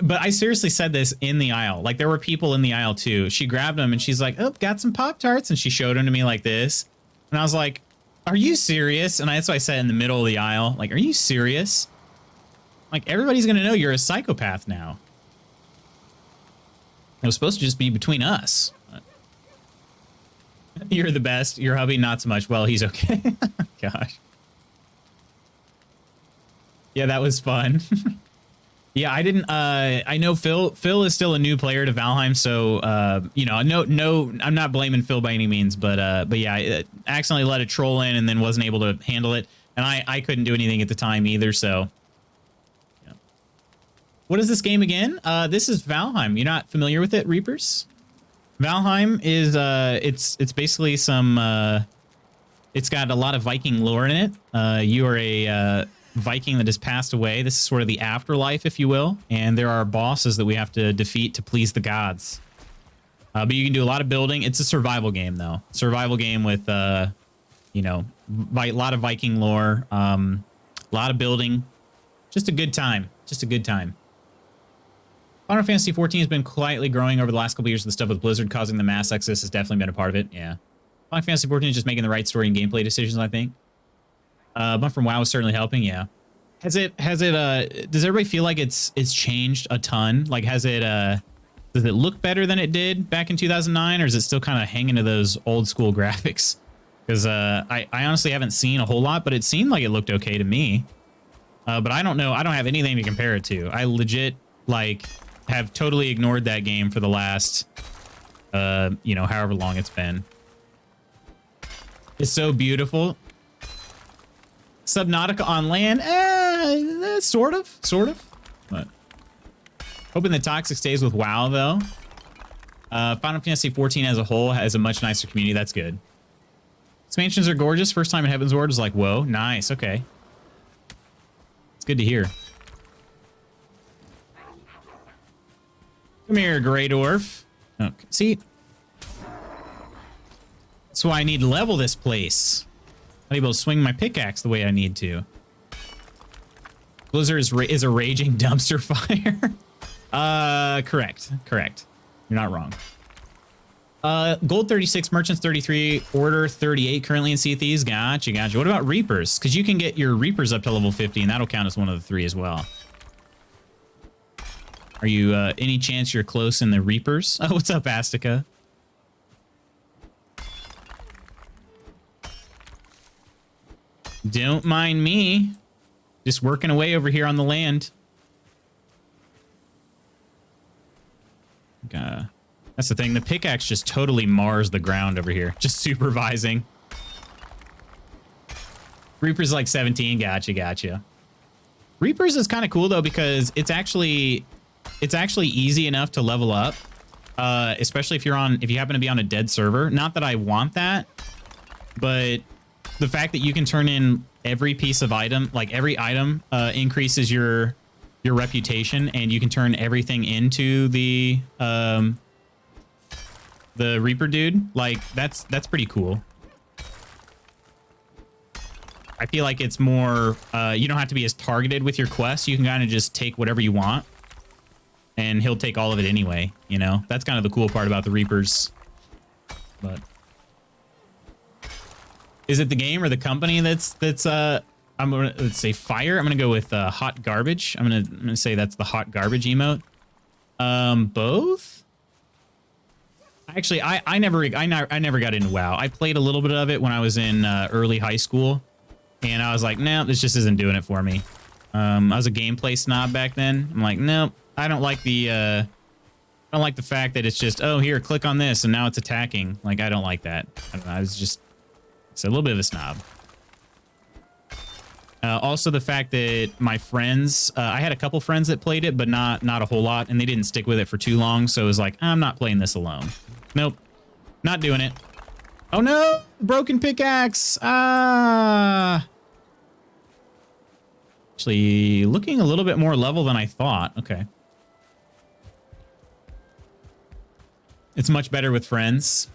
But I seriously said this in the aisle. Like, there were people in the aisle, too. She grabbed them, and she's like, oh, got some Pop-Tarts. And she showed them to me like this. And I was like, are you serious? And that's why I said in the middle of the aisle, like, are you serious? Like, everybody's going to know you're a psychopath now. It was supposed to just be between us. You're the best. Your hubby, not so much. Well, he's okay. Gosh. Yeah, that was fun. Yeah, I didn't. I know Phil is still a new player to Valheim, so you know, no, I'm not blaming Phil by any means, but yeah, I accidentally let a troll in and then wasn't able to handle it, and I couldn't do anything at the time either. So, yeah. What is this game again? This is Valheim. You're not familiar with it, Reapers? Valheim is it's basically some it's got a lot of Viking lore in it. You are a Viking that has passed away. This is sort of the afterlife, if you will. And there are bosses that we have to defeat to please the gods. But you can do a lot of building. It's a survival game, though. Survival game with, you know, a lot of Viking lore, a lot of building. Just a good time. Just a good time. Final Fantasy 14 has been quietly growing over the last couple years. The stuff with Blizzard causing the mass exodus has definitely been a part of it. Yeah. Final Fantasy 14 is just making the right story and gameplay decisions, I think. But from WoW is certainly helping, yeah. Does everybody feel like it's changed a ton? Like, does it look better than it did back in 2009, or is it still kind of hanging to those old school graphics? Because I honestly haven't seen a whole lot, but it seemed like it looked okay to me. But I don't know. I don't have anything to compare it to. I legit, like, have totally ignored that game for the last, you know, however long it's been. It's so beautiful. Subnautica on land, sort of. But hoping the toxic stays with WoW though. Final Fantasy 14 as a whole has a much nicer community. That's good. Expansions are gorgeous. First time in Heaven's Ward was like, whoa, nice. Okay, it's good to hear. Come here, Grey Dwarf. Okay, see, that's why I need to level this place. Not able to swing my pickaxe the way I need to. Blizzard is a raging dumpster fire. Correct. You're not wrong. Gold 36, Merchants 33, Order 38 currently in Sea of Thieves. Gotcha. What about Reapers? Because you can get your Reapers up to level 50, and that'll count as one of the 3 as well. Are you any chance you're close in the Reapers? Oh, what's up, Astica? Don't mind me. Just working away over here on the land. That's the thing. The pickaxe just totally mars the ground over here. Just supervising. Reaper's like 17. Gotcha. Reapers is kind of cool though because it's actually easy enough to level up. Especially if you happen to be on a dead server. Not that I want that, but the fact that you can turn in every piece of item, like every item, increases your reputation, and you can turn everything into the Reaper dude. Like that's pretty cool. I feel like it's more you don't have to be as targeted with your quests. You can kind of just take whatever you want, and he'll take all of it anyway. You know, that's kind of the cool part about the Reapers. But is it the game or the company that's I'm gonna, let's say fire. I'm gonna go with hot garbage. I'm gonna say that's the hot garbage emote. Both. Actually, I never got into WoW. I played a little bit of it when I was in early high school, and I was like, no, this just isn't doing it for me. I was a gameplay snob back then. I'm like, no, I don't like the fact that it's just, oh, here, click on this, and now it's attacking. Like, I don't like that. I don't know. It's a little bit of a snob. Also, the fact that my friends, I had a couple friends that played it, but not a whole lot, and they didn't stick with it for too long. So it was like, I'm not playing this alone. Nope, not doing it. Oh no, broken pickaxe. Ah, Actually, looking a little bit more level than I thought. Okay. It's much better with friends.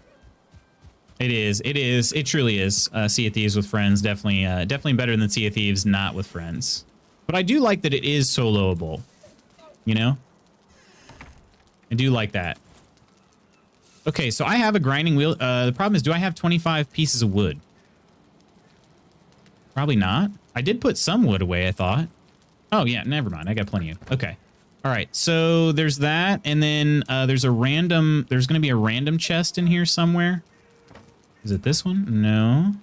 It is. It is. It truly is. Sea of Thieves with friends. Definitely, definitely better than Sea of Thieves not with friends. But I do like that it is soloable. You know? I do like that. Okay, so I have a grinding wheel. The problem is, do I have 25 pieces of wood? Probably not. I did put some wood away, I thought. Oh, yeah, never mind. I got plenty of... Okay. All right, so there's that, and then there's a random... There's going to be a random chest in here somewhere. Is it this one? No.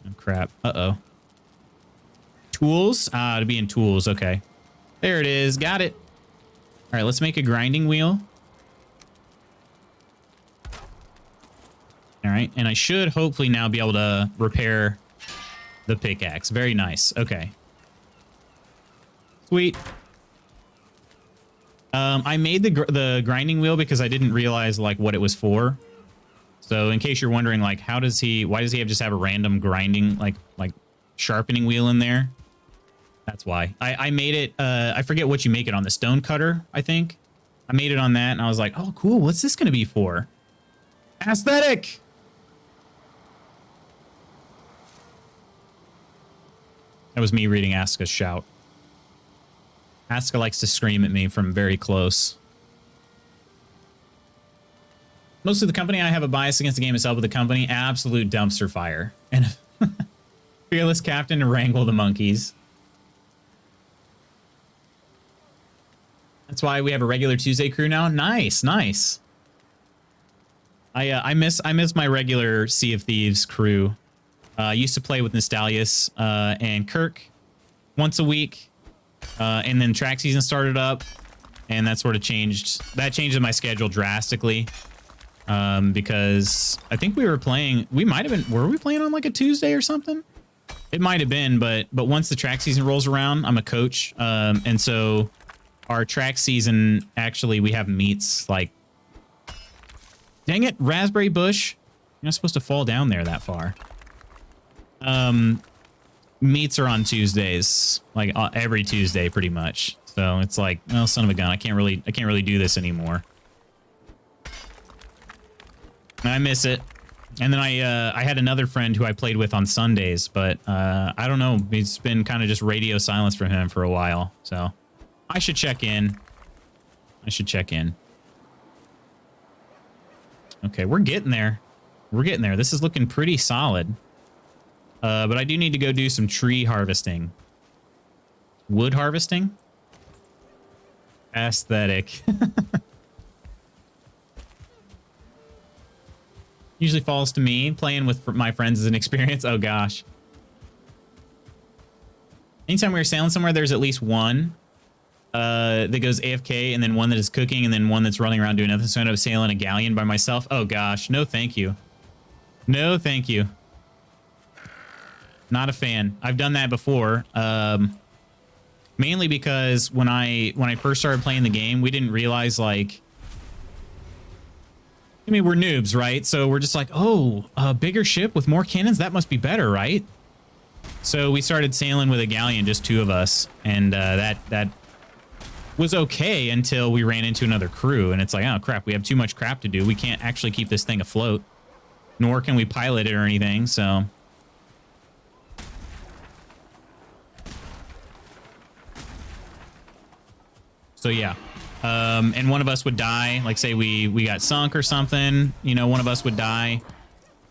Oh, crap. Uh-oh. Tools? Ah, to be in tools. Okay. There it is. Got it. All right, let's make a grinding wheel. All right, and I should hopefully now be able to repair the pickaxe. Very nice. Okay. Sweet. I made the grinding wheel because I didn't realize like what it was for. So in case you're wondering, like, why does he just have a random grinding, like sharpening wheel in there? That's why. I made it, I forget what you make it on, the stone cutter, I think. I made it on that and I was like, oh, cool. What's this going to be for? Aesthetic. That was me reading Aska's shout. Aska likes to scream at me from very close. Most of the company, I have a bias against the game itself, but the company, absolute dumpster fire. And fearless captain to wrangle the monkeys. That's why we have a regular Tuesday crew now. Nice, nice. I miss my regular Sea of Thieves crew. I used to play with Nostalius and Kirk once a week, and then track season started up, and that sort of changed. That changed my schedule drastically because I think we were playing. We might have been. Were we playing on like a Tuesday or something? It might have been, but once the track season rolls around, I'm a coach, and so our track season actually we have meets like. Dang it, raspberry bush! You're not supposed to fall down there that far. Meets are on Tuesdays, like every Tuesday pretty much. So it's like, well, son of a gun, I can't really do this anymore. I miss it. And then I had another friend who I played with on Sundays, but I don't know, it's been kind of just radio silence from him for a while. So I should check in. Okay, we're getting there. This is looking pretty solid. But I do need to go do some tree harvesting. Wood harvesting? Aesthetic. Usually falls to me. Playing with my friends is an experience. Oh, gosh. Anytime we're sailing somewhere, there's at least one that goes AFK, and then one that is cooking, and then one that's running around doing nothing. So I end up sailing a galleon by myself. Oh, gosh. No, thank you. No, thank you. Not a fan. I've done that before. Mainly because when I first started playing the game, we didn't realize, like, I mean, we're noobs, right? So we're just like, oh, a bigger ship with more cannons, that must be better, right? So we started sailing with a galleon, just two of us, and that was okay until we ran into another crew, and it's like, oh crap, we have too much crap to do. We can't actually keep this thing afloat, nor can we pilot it or anything. So. So yeah, and one of us would die, like say we got sunk or something, you know, one of us would die,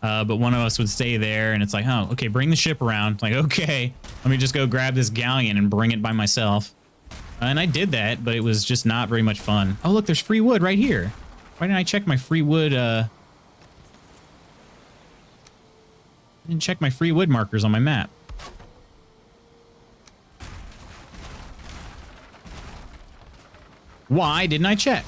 but one of us would stay there, and it's like, oh, okay, bring the ship around. Like, okay, let me just go grab this galleon and bring it by myself. And I did that, but it was just not very much fun. Oh, look, there's free wood right here. Why didn't I check my free wood? I didn't check my free wood markers on my map. Why didn't I check?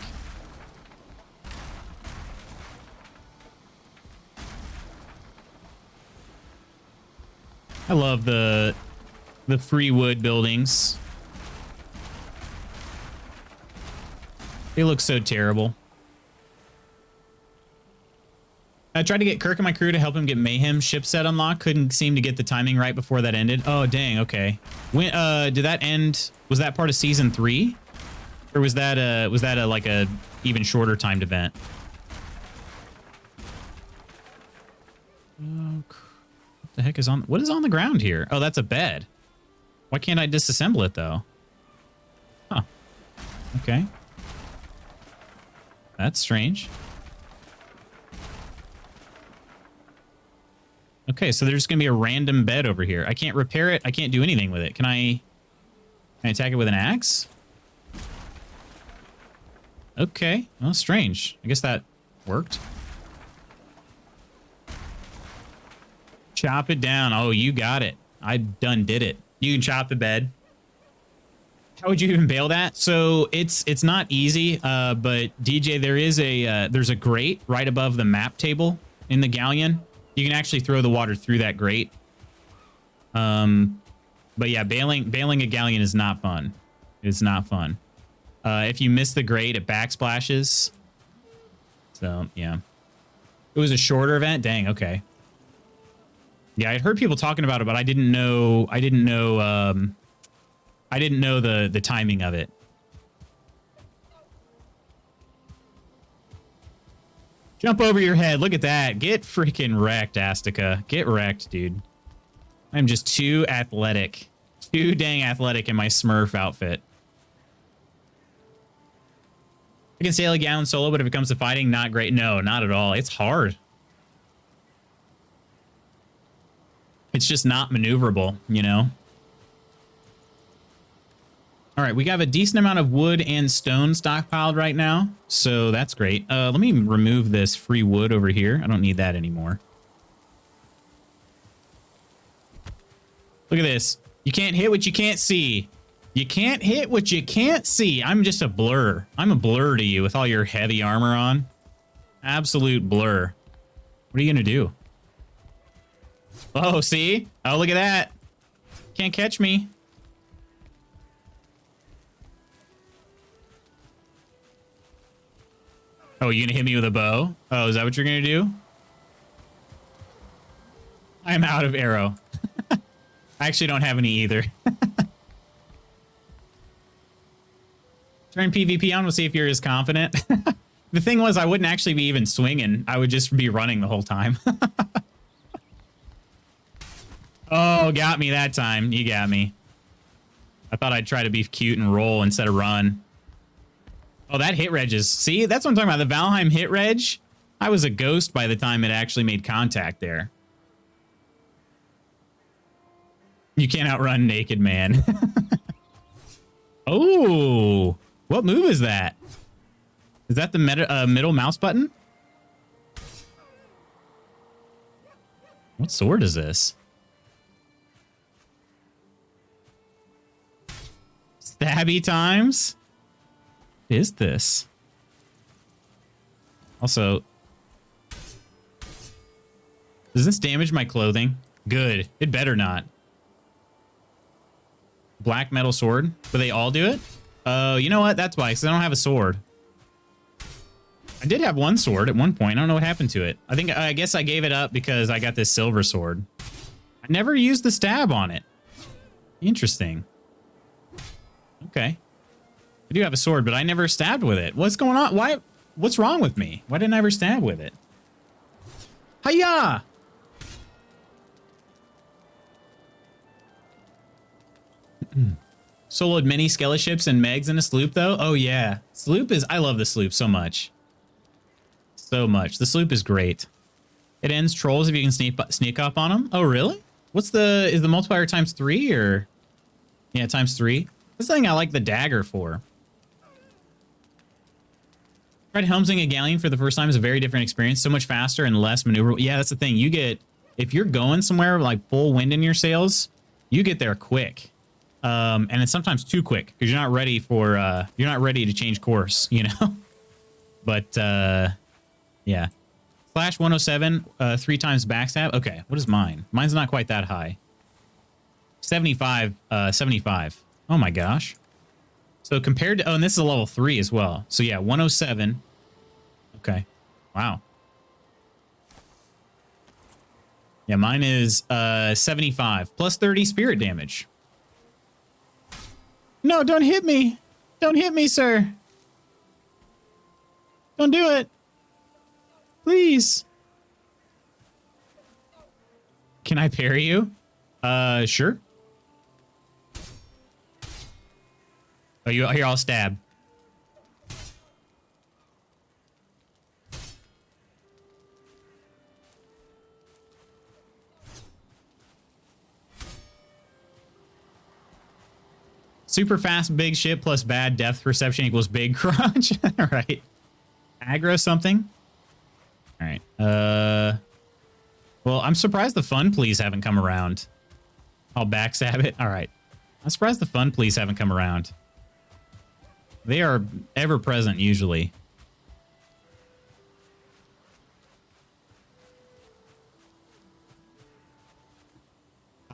I love the free wood buildings. They look so terrible. I tried to get Kirk and my crew to help him get Mayhem ship set unlocked. Couldn't seem to get the timing right before that ended. Oh, dang. Okay. When did that end? Was that part of season 3? Or was that a like a even shorter timed event? Oh, what the heck is on? What is on the ground here? Oh, that's a bed. Why can't I disassemble it though? Huh. Okay. That's strange. Okay, so there's going to be a random bed over here. I can't repair it. I can't do anything with it. Can I attack it with an axe? Okay. Well, strange. I guess that worked. Chop it down. Oh, you got it. I done did it. You can chop the bed. How would you even bail that? So it's not easy, but DJ, there's a grate right above the map table in the galleon. You can actually throw the water through that grate. But yeah, bailing a galleon is not fun. It's not fun. If you miss the grate, it backsplashes. So yeah, it was a shorter event. Dang. Okay. Yeah, I'd heard people talking about it, but I didn't know the timing of it. Jump over your head. Look at that. Get freaking wrecked, Astica. Get wrecked, dude. I'm just too athletic. Too dang athletic in my Smurf outfit. I can sail a gallon solo, but if it comes to fighting, not great. No, not at all. It's hard. It's just not maneuverable, you know? All right, we have a decent amount of wood and stone stockpiled right now, so that's great. Let me remove this free wood over here. I don't need that anymore. Look at this. You can't hit what you can't see. You can't hit what you can't see. I'm just a blur. I'm a blur to you with all your heavy armor on. Absolute blur. What are you gonna do? Oh, see? Oh, look at that. Can't catch me. Oh, you gonna hit me with a bow? Oh, is that what you're gonna do? I'm out of arrow. I actually don't have any either. Turn PvP on, we'll see if you're as confident. The thing was, I wouldn't actually be even swinging. I would just be running the whole time. Oh, got me that time. You got me. I thought I'd try to be cute and roll instead of run. Oh, that hit reg is... See, that's what I'm talking about. The Valheim hit reg. I was a ghost by the time it actually made contact there. You can't outrun Naked Man. Oh, what move is that? Is that the middle mouse button? What sword is this? Stabby times? What is this? Also, does this damage my clothing? Good. It better not. Black metal sword. Do they all do it? Oh, you know what? That's why, because I don't have a sword. I did have one sword at one point. I don't know what happened to it. I guess I gave it up because I got this silver sword. I never used the stab on it. Interesting. Okay. I do have a sword, but I never stabbed with it. What's going on? Why? What's wrong with me? Why didn't I ever stab with it? Hiya! Soloed many skeleships and Megs in a sloop, though? Oh, yeah. Sloop is... I love the sloop so much. So much. The sloop is great. It ends trolls if you can sneak up on them. Oh, really? What's the... Is the multiplier times 3 or... Yeah, times 3. That's the thing I like the dagger for. Tried helmsing a galleon for the first time is a very different experience. So much faster and less maneuverable. Yeah, that's the thing. You get... If you're going somewhere like full wind in your sails, you get there quick. And it's sometimes too quick because you're not ready for... you're not ready to change course, you know? But, yeah. Slash 107, 3 times backstab. Okay, what is mine? Mine's not quite that high. 75, 75. Oh my gosh. So compared to... Oh, and this is a level 3 as well. So yeah, 107. Okay. Wow. Yeah, mine is 75 plus 30 spirit damage. No, don't hit me. Don't hit me, sir. Don't do it. Please. Can I parry you? Sure. Oh, you here? I'll stab. Super fast big ship plus bad depth perception equals big crunch. All right. Aggro something. All right. Well, I'm surprised the fun please haven't come around. I'll backstab it. All right. I'm surprised the fun please haven't come around. They are ever present usually.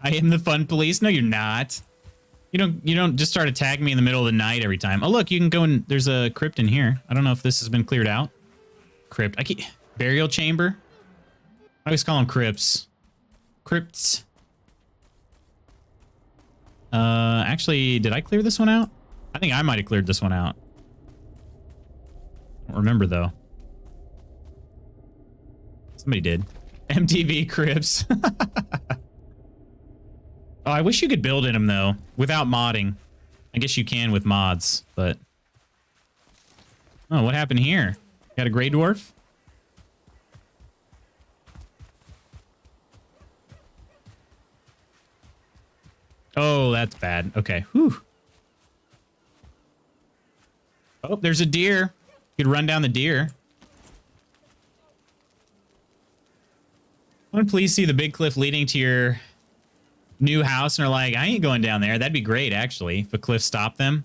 I am the fun police. No, you're not. You don't just start attacking me in the middle of the night every time. Oh, look, you can go in. There's a crypt in here. I don't know if this has been cleared out. Crypt. I keep burial chamber. I always call them crypts. Crypts. Actually, did I clear this one out? I think I might have cleared this one out. I don't remember though. Somebody did. MTV crypts. Oh, I wish you could build in them, though, without modding. I guess you can with mods, but... Oh, what happened here? Got a Grey Dwarf? Oh, that's bad. Okay. Whew. Oh, there's a deer. You could run down the deer. I want to please see the big cliff leading to your... new house and are like, I ain't going down there. That'd be great, actually, if a cliff stopped them.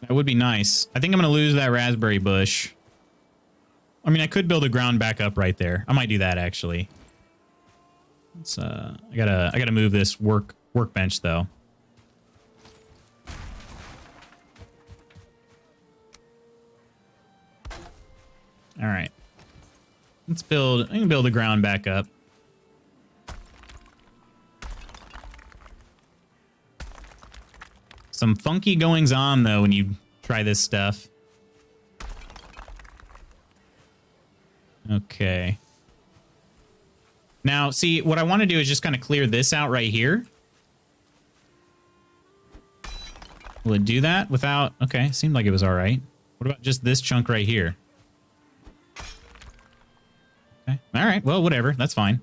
That would be nice. I think I'm going to lose that raspberry bush. I mean, I could build a ground back up right there. I might do that, actually. Let's, I gotta move this workbench, though. All right. Let's build... I can build the ground back up. Some funky goings on, though, when you try this stuff. Okay. Now, see, what I want to do is just kind of clear this out right here. Will it do that without... Okay, seemed like it was all right. What about just this chunk right here? Okay. All right, well, whatever. That's fine.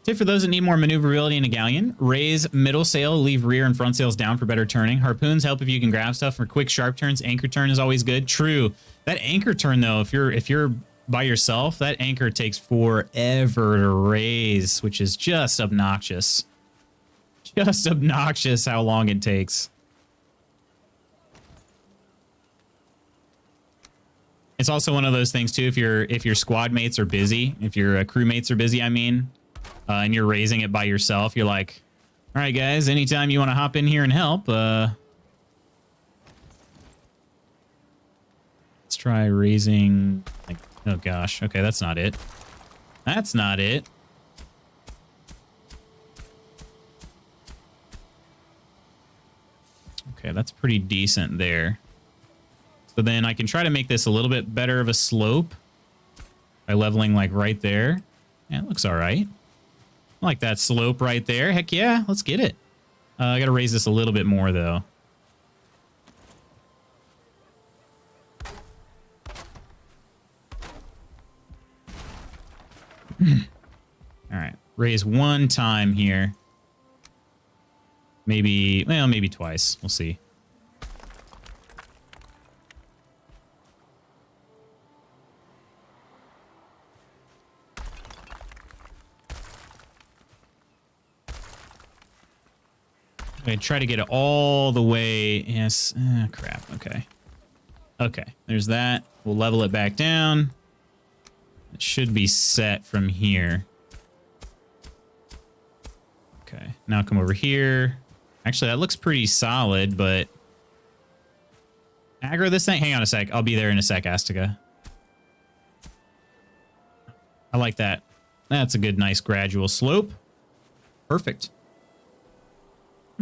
Tip for those that need more maneuverability in a galleon: raise middle sail, leave rear and front sails down for better turning. Harpoons help if you can grab stuff for quick, sharp turns. Anchor turn is always good. True. That anchor turn, though, if you're by yourself, that anchor takes forever to raise, which is just obnoxious. Just obnoxious how long it takes. It's also one of those things too. If your squad mates are busy, if your crewmates are busy, I mean. And you're raising it by yourself, you're like, all right, guys, anytime you want to hop in here and help, let's try raising, like, oh gosh, okay, that's not it. That's not it. Okay, that's pretty decent there. So then I can try to make this a little bit better of a slope by leveling, like, right there. Yeah, it looks all right. I like that slope right there. Heck yeah, let's get it. I got to raise this a little bit more, though. All right, raise one time here. Maybe, well, maybe twice. We'll see. Okay, try to get it all the way. Yes. Crap. Okay. Okay. There's that. We'll level it back down. It should be set from here. Okay. Now come over here. Actually, that looks pretty solid, but... Aggro this thing? Hang on a sec. I'll be there in a sec, Astica. I like that. That's a good, nice gradual slope. Perfect.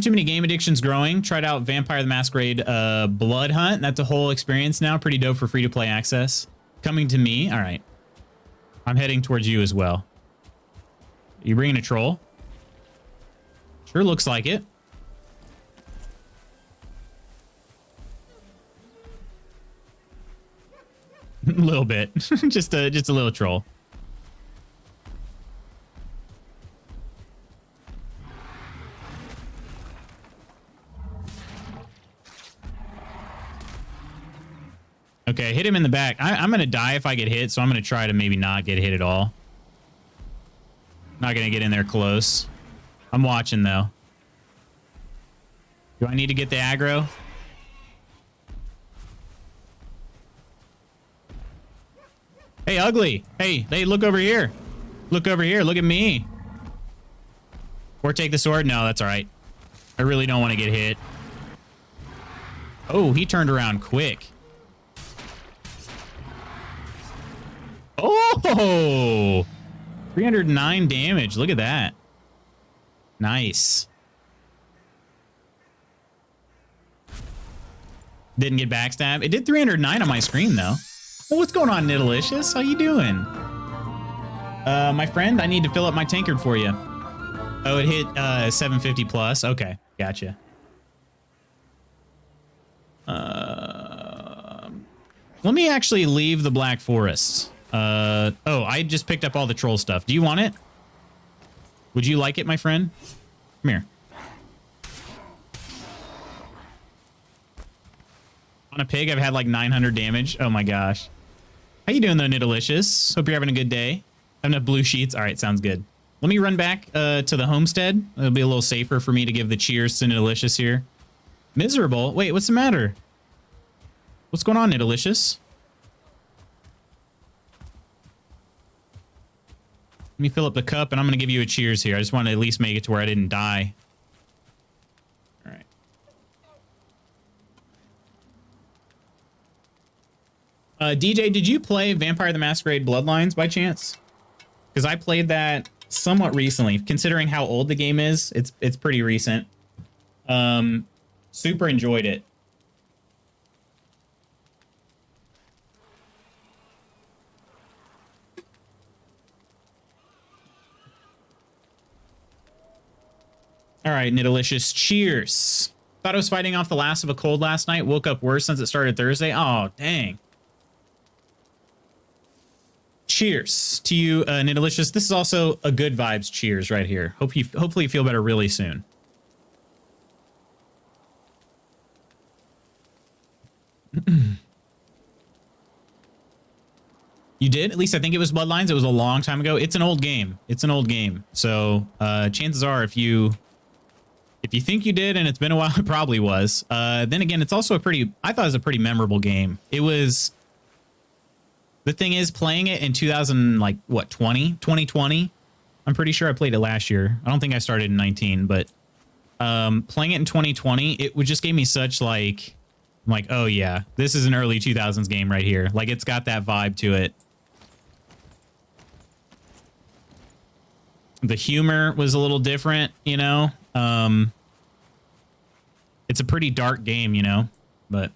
Too many game addictions growing. Tried out Vampire the Masquerade Blood Hunt. That's a whole experience now. Pretty dope for free-to-play access. Coming to me. All right. I'm heading towards you as well. You bringing a troll? Sure looks like it. A little bit. just a little troll. Okay, hit him in the back. I'm going to die if I get hit, so I'm going to try to maybe not get hit at all. Not going to get in there close. I'm watching, though. Do I need to get the aggro? Hey, ugly. Hey, look over here. Look over here. Look at me. Or take the sword? No, that's all right. I really don't want to get hit. Oh, he turned around quick. Oh! 309 damage. Look at that. Nice. Didn't get backstab. It did 309 on my screen, though. Well, what's going on, Nidalicious? How you doing? My friend, I need to fill up my tankard for you. Oh, it hit 750 plus. Okay, gotcha. Let me actually leave the Black Forest. Oh, I just picked up all the troll stuff. Do you want it? Would you like it, my friend? Come here. On a pig, I've had like 900 damage. Oh my gosh. How you doing though, Nidalicious? Hope you're having a good day. Have enough blue sheets. All right, sounds good. Let me run back to the homestead. It'll be a little safer for me to give the cheers to Nidalicious here. Miserable? Wait, what's the matter? What's going on, Nidalicious? Let me fill up the cup, and I'm going to give you a cheers here. I just want to at least make it to where I didn't die. All right. DJ, did you play Vampire the Masquerade Bloodlines by chance? Because I played that somewhat recently. Considering how old the game is, it's pretty recent. Super enjoyed it. All right, Nidalicious, cheers. Thought I was fighting off the last of a cold last night. Woke up worse since it started Thursday. Oh, dang. Cheers to you, Nidalicious. This is also a good vibes cheers right here. Hopefully you feel better really soon. You did? At least I think it was Bloodlines. It was a long time ago. It's an old game. It's an old game. So chances are if you think you did and it's been a while, it probably was. Then again, it's also I thought it was a pretty memorable game. It was, the thing is, playing it in 2020? I'm pretty sure I played it last year. I don't think I started in 19, but playing it in 2020, it just gave me such I'm like, oh yeah, this is an early 2000s game right here. Like, it's got that vibe to it. The humor was a little different, you know? It's a pretty dark game, you know? But I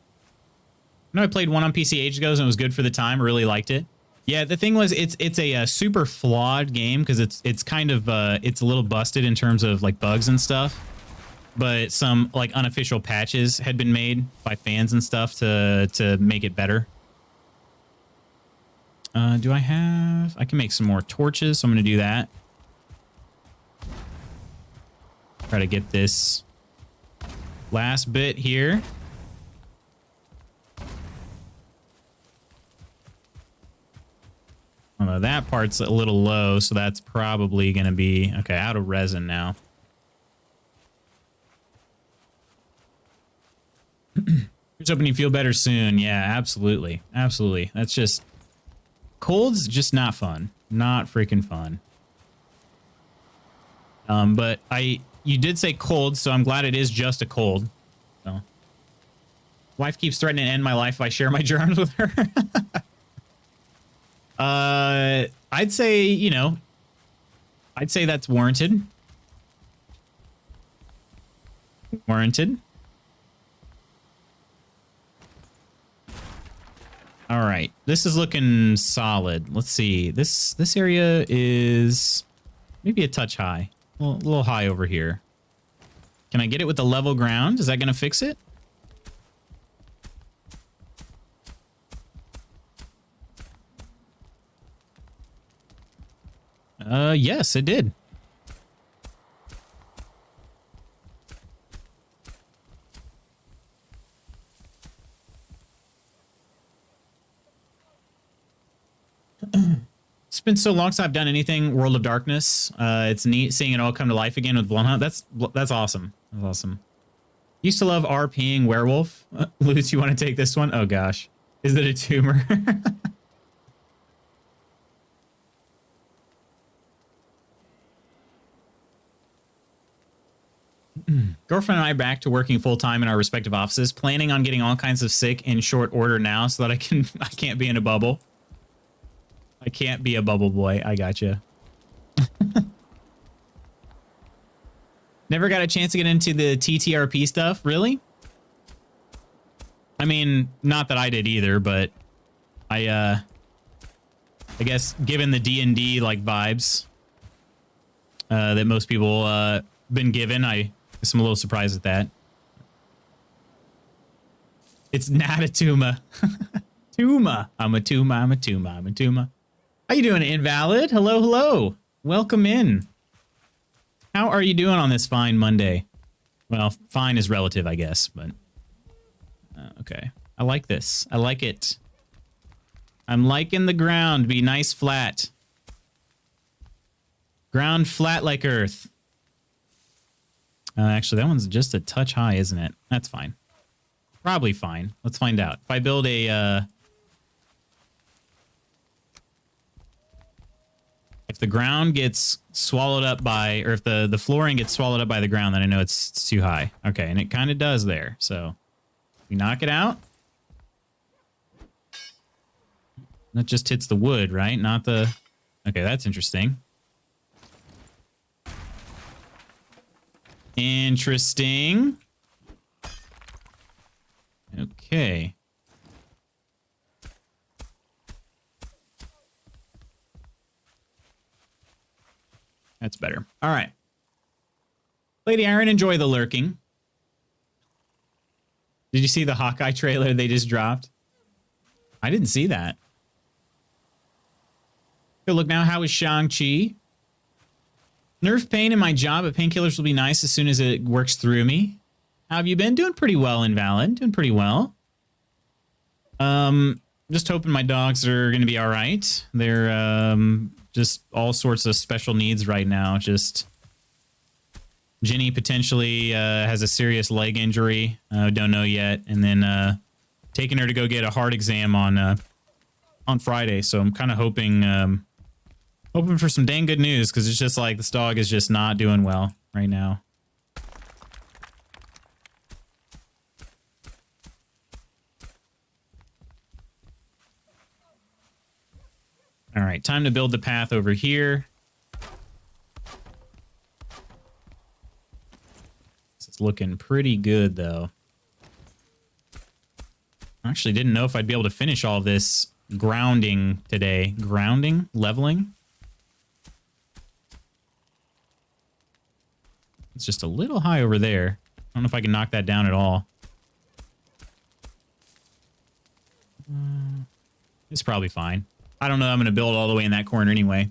know I played one on PC ages ago and it was good for the time. I really liked it. Yeah, the thing was, it's a super flawed game because it's kind of it's a little busted in terms of like bugs and stuff. But some like unofficial patches had been made by fans and stuff to make it better. Do I can make some more torches, so I'm gonna do that. Try to get this last bit here. Although that part's a little low, so that's probably going to be... Okay, out of resin now. Here's hoping you feel better soon. Yeah, absolutely. Absolutely. That's just... Cold's just not fun. Not freaking fun. But you did say cold, so I'm glad it is just a cold. So, wife keeps threatening to end my life if I share my germs with her. I I'd say, you know, I'd say that's warranted. Warranted. All right, this is looking solid. Let's see. This area is maybe a touch high. A little high over here. Can I get it with the level ground? Is that going to fix it? Yes, it did. It's been so long since I've done anything World of Darkness. It's neat seeing it all come to life again with Blumhouse. That's awesome. That's awesome. Used to love RPing Werewolf. Lutz, you want to take this one? Oh gosh, is it a tumor? Girlfriend and I back to working full time in our respective offices. Planning on getting all kinds of sick in short order now, so that I can't be in a bubble. I can't be a bubble boy. I gotcha. Never got a chance to get into the TTRP stuff, really? I mean, not that I did either, but I guess given the D&D like vibes that most people been given, I guess I'm a little surprised at that. It's not a Tuma. Tuma. I'm a Tuma. I'm a Tuma. I'm a Tuma. How you doing, Invalid? Hello, hello. Welcome in. How are you doing on this fine Monday? Well, fine is relative, I guess, but okay. I like this. I like it. I'm liking the ground. Be nice flat. Ground flat like earth. Actually, that one's just a touch high, isn't it? That's fine. Probably fine. Let's find out. If I build a... if the ground gets swallowed up by... or if the flooring gets swallowed up by the ground, then I know it's too high. Okay, and it kind of does there. So, we knock it out. That just hits the wood, right? Not the... Okay, that's interesting. Interesting. Okay. That's better. All right. Lady Aaron, enjoy the lurking. Did you see the Hawkeye trailer they just dropped? I didn't see that. Good look now. How is Shang-Chi? Nerve pain in my job, but painkillers will be nice as soon as it works through me. How have you been? Doing pretty well, Invalid. Doing pretty well. Just hoping my dogs are going to be all right. They're just all sorts of special needs right now. Just Ginny potentially has a serious leg injury. Don't know yet. And then taking her to go get a heart exam on Friday. So I'm kind of hoping for some dang good news, because it's just like this dog is just not doing well right now. All right, time to build the path over here. This is looking pretty good, though. I actually didn't know if I'd be able to finish all of this grounding today. Grounding? Leveling? It's just a little high over there. I don't know if I can knock that down at all. It's probably fine. I don't know. I'm going to build all the way in that corner anyway.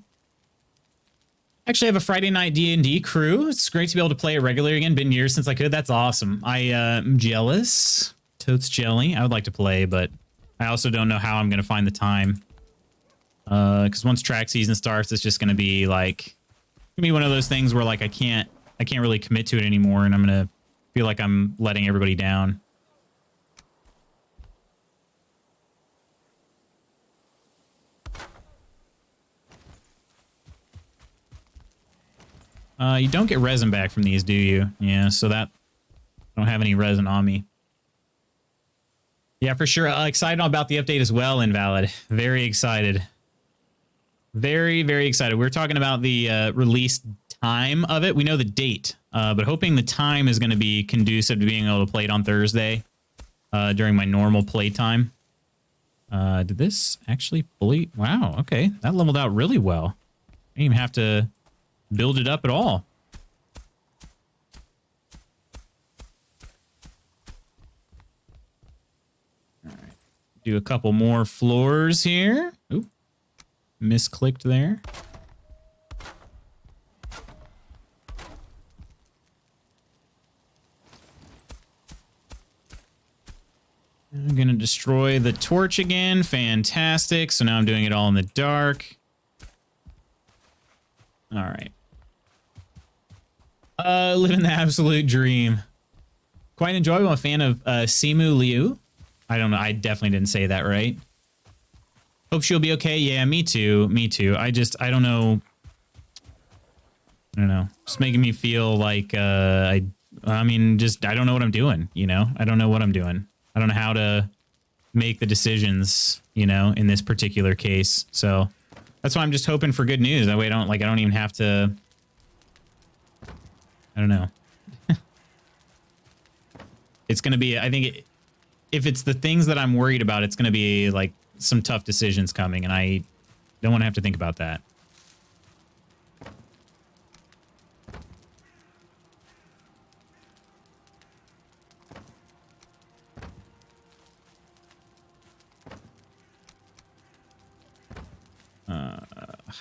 Actually, I have a Friday night D&D crew. It's great to be able to play it regularly again. Been years since I could. That's awesome. I'm jealous. Totes jelly. I would like to play, but I also don't know how I'm going to find the time. Because once track season starts, it's just going to be like... It's going to be one of those things where like I can't really commit to it anymore, and I'm going to feel like I'm letting everybody down. You don't get resin back from these, do you? Yeah, so that... I don't have any resin on me. Yeah, for sure. Excited about the update as well, Invalid. Very excited. Very, very excited. We're talking about the release time of it. We know the date, but hoping the time is going to be conducive to being able to play it on Thursday during my normal play time. Did this actually fully... Wow, okay. That leveled out really well. I didn't even have to build it up at all. All right. Do a couple more floors here. Oop. Misclicked there. I'm going to destroy the torch again. Fantastic. So now I'm doing it all in the dark. All right. Living the absolute dream. Quite enjoyable. I'm a fan of Simu Liu. I don't know. I definitely didn't say that right. Hope she'll be okay. Yeah, me too. Me too. I don't know. I don't know. Just making me feel like I mean, just I don't know what I'm doing, you know? I don't know what I'm doing. I don't know how to make the decisions, you know, in this particular case. So that's why I'm just hoping for good news. That way I don't even have to, I don't know. It's going to be, I think if it's the things that I'm worried about, it's going to be like some tough decisions coming, and I don't want to have to think about that.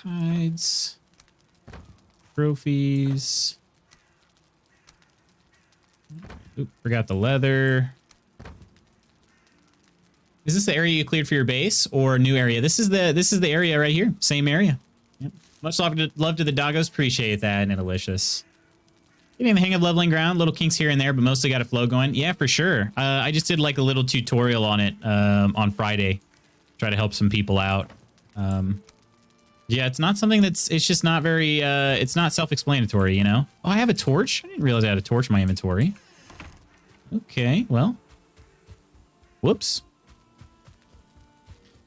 Hides. Trophies. Oop, forgot the leather. Is this the area you cleared for your base or a new area? This is the area right here. Same area. Yep. Much love to the doggos. Appreciate that, Nitalicious. Getting the hang of leveling ground. Little kinks here and there, but mostly got a flow going. Yeah, for sure. I just did like a little tutorial on it on Friday. Try to help some people out. Yeah, it's not something it's just not very, it's not self-explanatory, you know? Oh, I have a torch? I didn't realize I had a torch in my inventory. Okay, well. Whoops.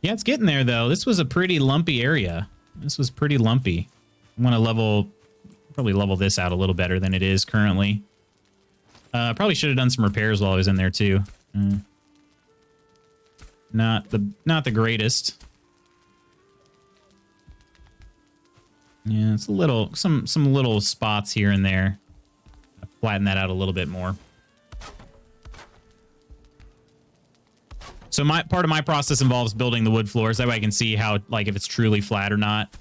Yeah, it's getting there, though. This was a pretty lumpy area. This was pretty lumpy. I want to probably level this out a little better than it is currently. Probably should have done some repairs while I was in there, too. Not the greatest. Yeah, it's a little, some little spots here and there. Flatten that out a little bit more. So part of my process involves building the wood floors. That way I can see how, like, if it's truly flat or not.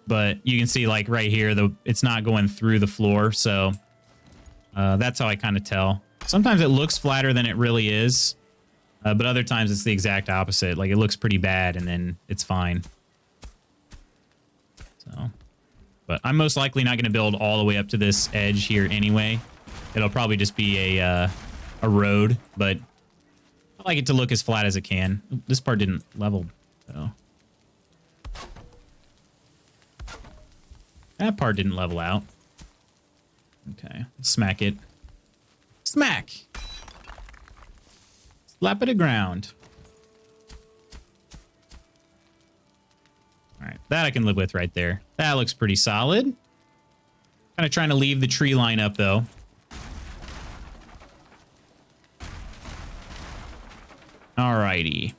But you can see, like, right here, it's not going through the floor. So that's how I kind of tell. Sometimes it looks flatter than it really is. But other times it's the exact opposite. Like, it looks pretty bad and then it's fine. So, but I'm most likely not going to build all the way up to this edge here anyway. It'll probably just be a road, but I like it to look as flat as it can. This part didn't level, though. That part didn't level out. Okay, smack it. Smack! Slap it to ground. All right, that I can live with right there. That looks pretty solid. Kind of trying to leave the tree line up, though. Alrighty.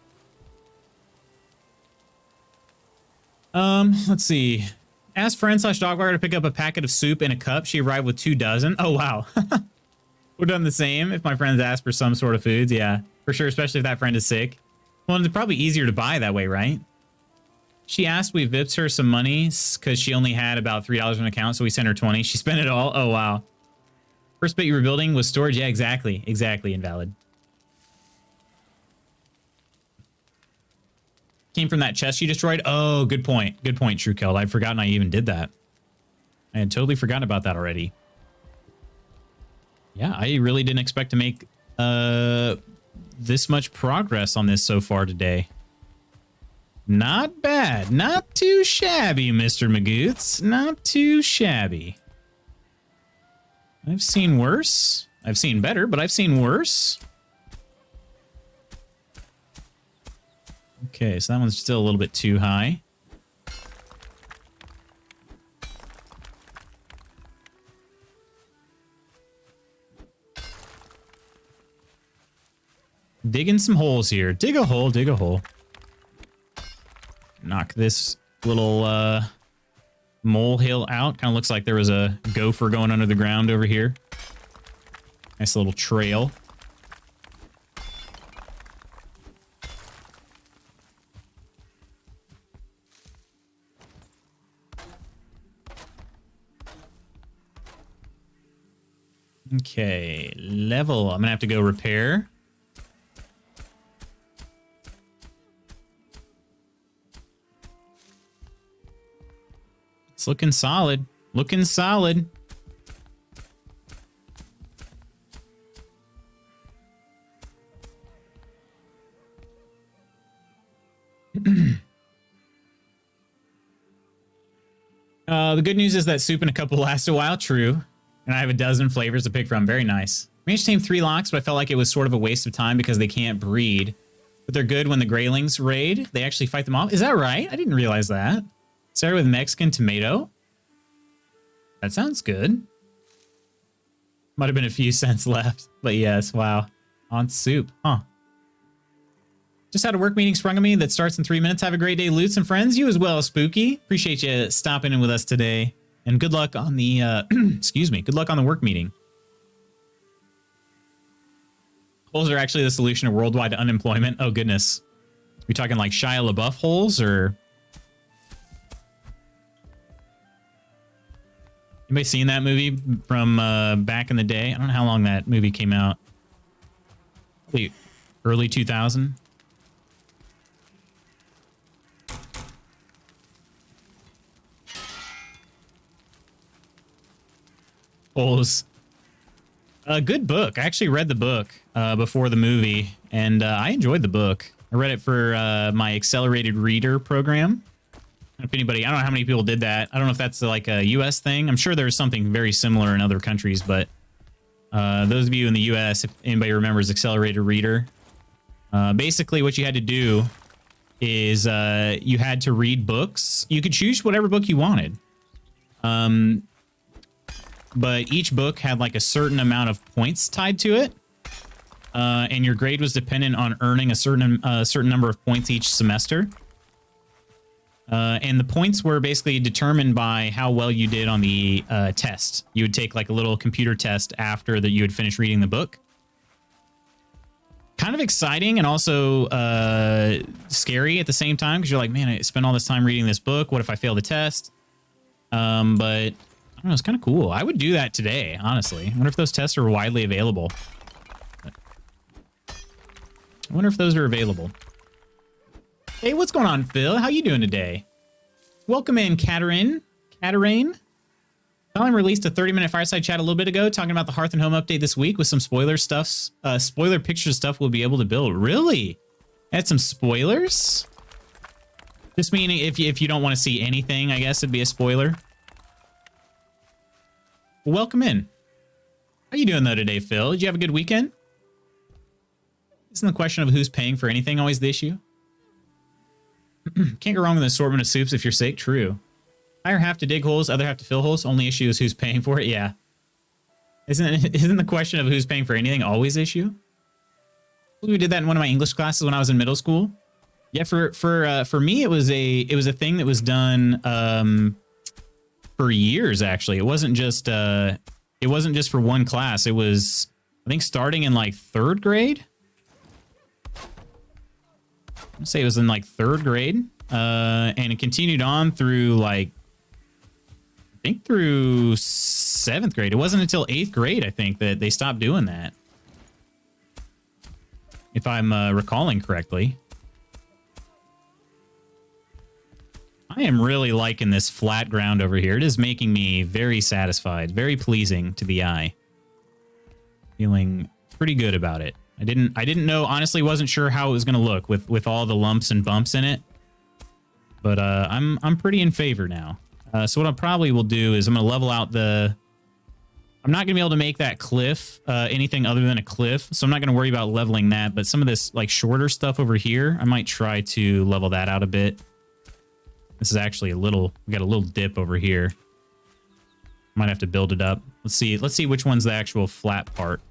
Let's see. Asked friend/dogwire to pick up a packet of soup in a cup. She arrived with 2 dozen. Oh, wow. We've done the same if my friends ask for some sort of foods. Yeah, for sure, especially if that friend is sick. Well, it's probably easier to buy that way, right? She asked we vipped her some money because she only had about $3 in an account, so we sent her 20. She spent it all. Oh, wow. First bit you were building was storage. Yeah, exactly. Exactly, invalid. Came from that chest you destroyed? Oh, good point. Good point, Truekeld. I'd forgotten I even did that. I had totally forgotten about that already. Yeah, I really didn't expect to make this much progress on this so far today. Not bad. Not too shabby, Mr. Magoots. Not too shabby. I've seen worse. I've seen better, but I've seen worse. Okay, so that one's still a little bit too high. Digging some holes here. Dig a hole, dig a hole. Knock this little molehill out. Kind of looks like there was a gopher going under the ground over here. Nice little trail. Okay, level. I'm gonna have to go repair. It's looking solid. Looking solid. The good news is that soup and a cup will last a while. True. And I have a dozen flavors to pick from. Very nice. Managed to tame 3 locks, but I felt like it was sort of a waste of time because they can't breed. But they're good when the Greylings raid. They actually fight them off. Is that right? I didn't realize that. Started with Mexican tomato. That sounds good. Might have been a few cents left. But yes, wow. On soup. Huh. Just had a work meeting sprung on me that starts in 3 minutes. Have a great day, Loots and friends. You as well, Spooky. Appreciate you stopping in with us today. And good luck on the, excuse me, good luck on the work meeting. Holes are actually the solution to worldwide unemployment. Oh, goodness. We talking like Shia LaBeouf holes, or... Anybody seen that movie from back in the day? I don't know how long that movie came out. Probably early 2000. Holes. A good book. I actually read the book before the movie, and I enjoyed the book. I read it for my accelerated reader program. If anybody, I don't know how many people did that. I don't know if that's like a US thing. I'm sure there's something very similar in other countries, but those of you in the US, if anybody remembers accelerated reader, basically what you had to do is you had to read books. You could choose whatever book you wanted. But each book had like a certain amount of points tied to it. And your grade was dependent on earning a certain number of points each semester. And the points were basically determined by how well you did on the test. You would take like a little computer test after that you had finished reading the book. Kind of exciting and also scary at the same time, because you're like, man, I spent all this time reading this book. What if I fail the test? But I don't know, it's kind of cool. I would do that today, honestly. I wonder if those tests are widely available. I wonder if those are available. Hey, what's going on, Phil? How you doing today? Welcome in, Katarine. Valheim released a 30-minute fireside chat a little bit ago talking about the Hearth and Home update this week with some spoiler stuffs. Spoiler picture stuff we'll be able to build. Really? Had some spoilers? Just meaning if you don't want to see anything, I guess it'd be a spoiler. Well, welcome in. How you doing though today, Phil? Did you have a good weekend? Isn't the question of who's paying for anything always the issue? Can't go wrong with an assortment of soups if you're sick. True. Hire half to dig holes, other half to fill holes. Only issue is who's paying for it. Yeah. Isn't the question of who's paying for anything always the issue? We did that in one of my English classes when I was in middle school. Yeah, for me it was a thing that was done for years actually. It wasn't just for one class. It was, I think, starting in like 3rd grade. I'd say it was in like 3rd grade, and it continued on through like, I think through 7th grade. It wasn't until 8th grade, I think, that they stopped doing that, if I'm recalling correctly. I am really liking this flat ground over here. It is making me very satisfied, very pleasing to the eye. Feeling pretty good about it. I didn't know, honestly, wasn't sure how it was going to look with all the lumps and bumps in it. But I'm pretty in favor now. So what I probably will do is I'm going to level out the I'm not going to be able to make that cliff anything other than a cliff, so I'm not going to worry about leveling that. But some of this like shorter stuff over here, I might try to level that out a bit. This is actually we got a little dip over here. Might have to build it up. Let's see which one's the actual flat part.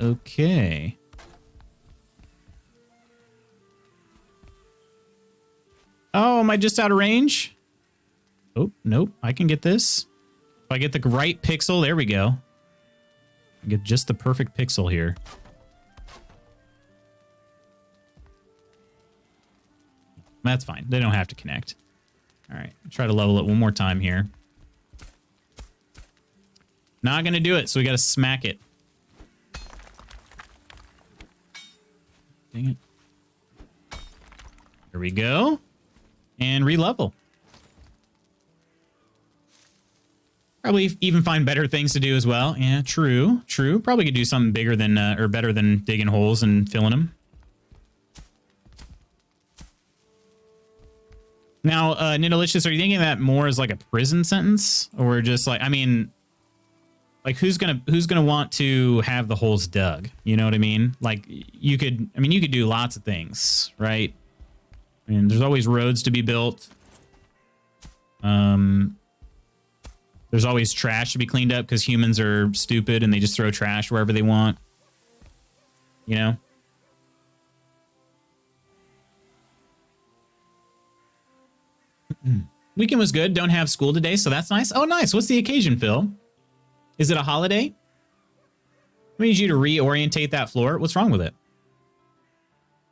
Okay. Oh, am I just out of range? Oh, nope. I can get this. If I get the right pixel, there we go. I get just the perfect pixel here. That's fine. They don't have to connect. All right. Try to level it one more time here. Not going to do it, so we got to smack it. Dang it. Here we go. And re-level. Probably even find better things to do as well. Yeah, true. Probably could do something bigger than, or better than digging holes and filling them. Now, Nidalicious, are you thinking that more as like a prison sentence? Or just like, I mean, like who's gonna want to have the holes dug? You know what I mean? Like you could do lots of things, right? I mean, there's always roads to be built. There's always trash to be cleaned up because humans are stupid and they just throw trash wherever they want. You know? Weekend was good. Don't have school today, so that's nice. Oh, nice. What's the occasion, Phil? Is it a holiday? We need you to reorientate that floor. What's wrong with it?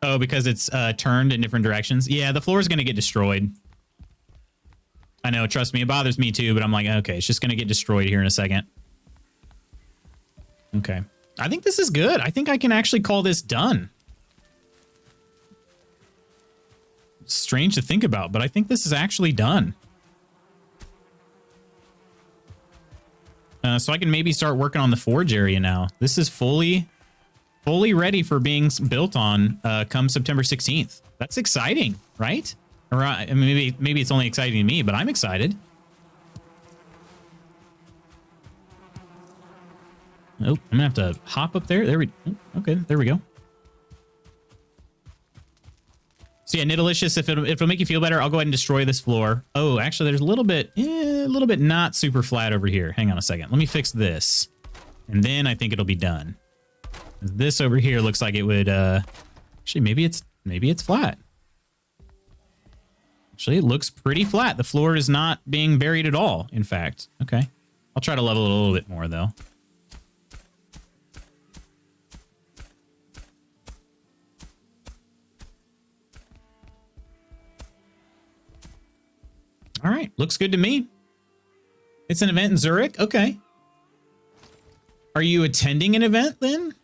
Oh, because it's turned in different directions. Yeah, the floor is going to get destroyed. I know, trust me, it bothers me too, but I'm like, okay, it's just going to get destroyed here in a second. Okay. I think this is good. I think I can actually call this done. Strange to think about, but I think this is actually done. So I can maybe start working on the forge area now. This is fully ready for being built on come September 16th. That's exciting, right? Or I mean, maybe it's only exciting to me, but I'm excited. Oh, I'm gonna have to hop up there. Okay, there we go. So yeah, Nidalicious, if it'll make you feel better, I'll go ahead and destroy this floor. Oh, actually, there's a little bit not super flat over here. Hang on a second. Let me fix this, and then I think it'll be done. This over here looks like it would. Actually, maybe it's flat. Actually, it looks pretty flat. The floor is not being buried at all. In fact, okay. I'll try to level it a little bit more though. All right, looks good to me. It's an event in Zurich. Okay. Are you attending an event then?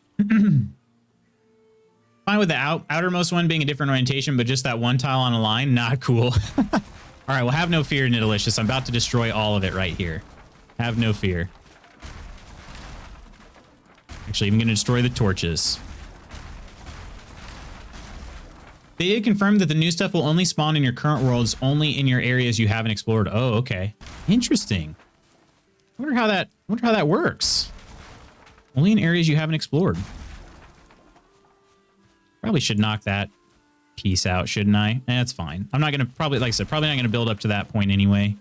Fine with the outermost one being a different orientation, but just that one tile on a line, not cool. All right, well, have no fear, Nidalicious. I'm about to destroy all of it right here. Have no fear. Actually, I'm going to destroy the torches. They did confirm that the new stuff will only spawn in your current worlds, only in your areas you haven't explored. Oh, okay. Interesting. I wonder how that works. Only in areas you haven't explored. Probably should knock that piece out, shouldn't I? That's fine. I'm not going to probably, like I said, probably not going to build up to that point anyway.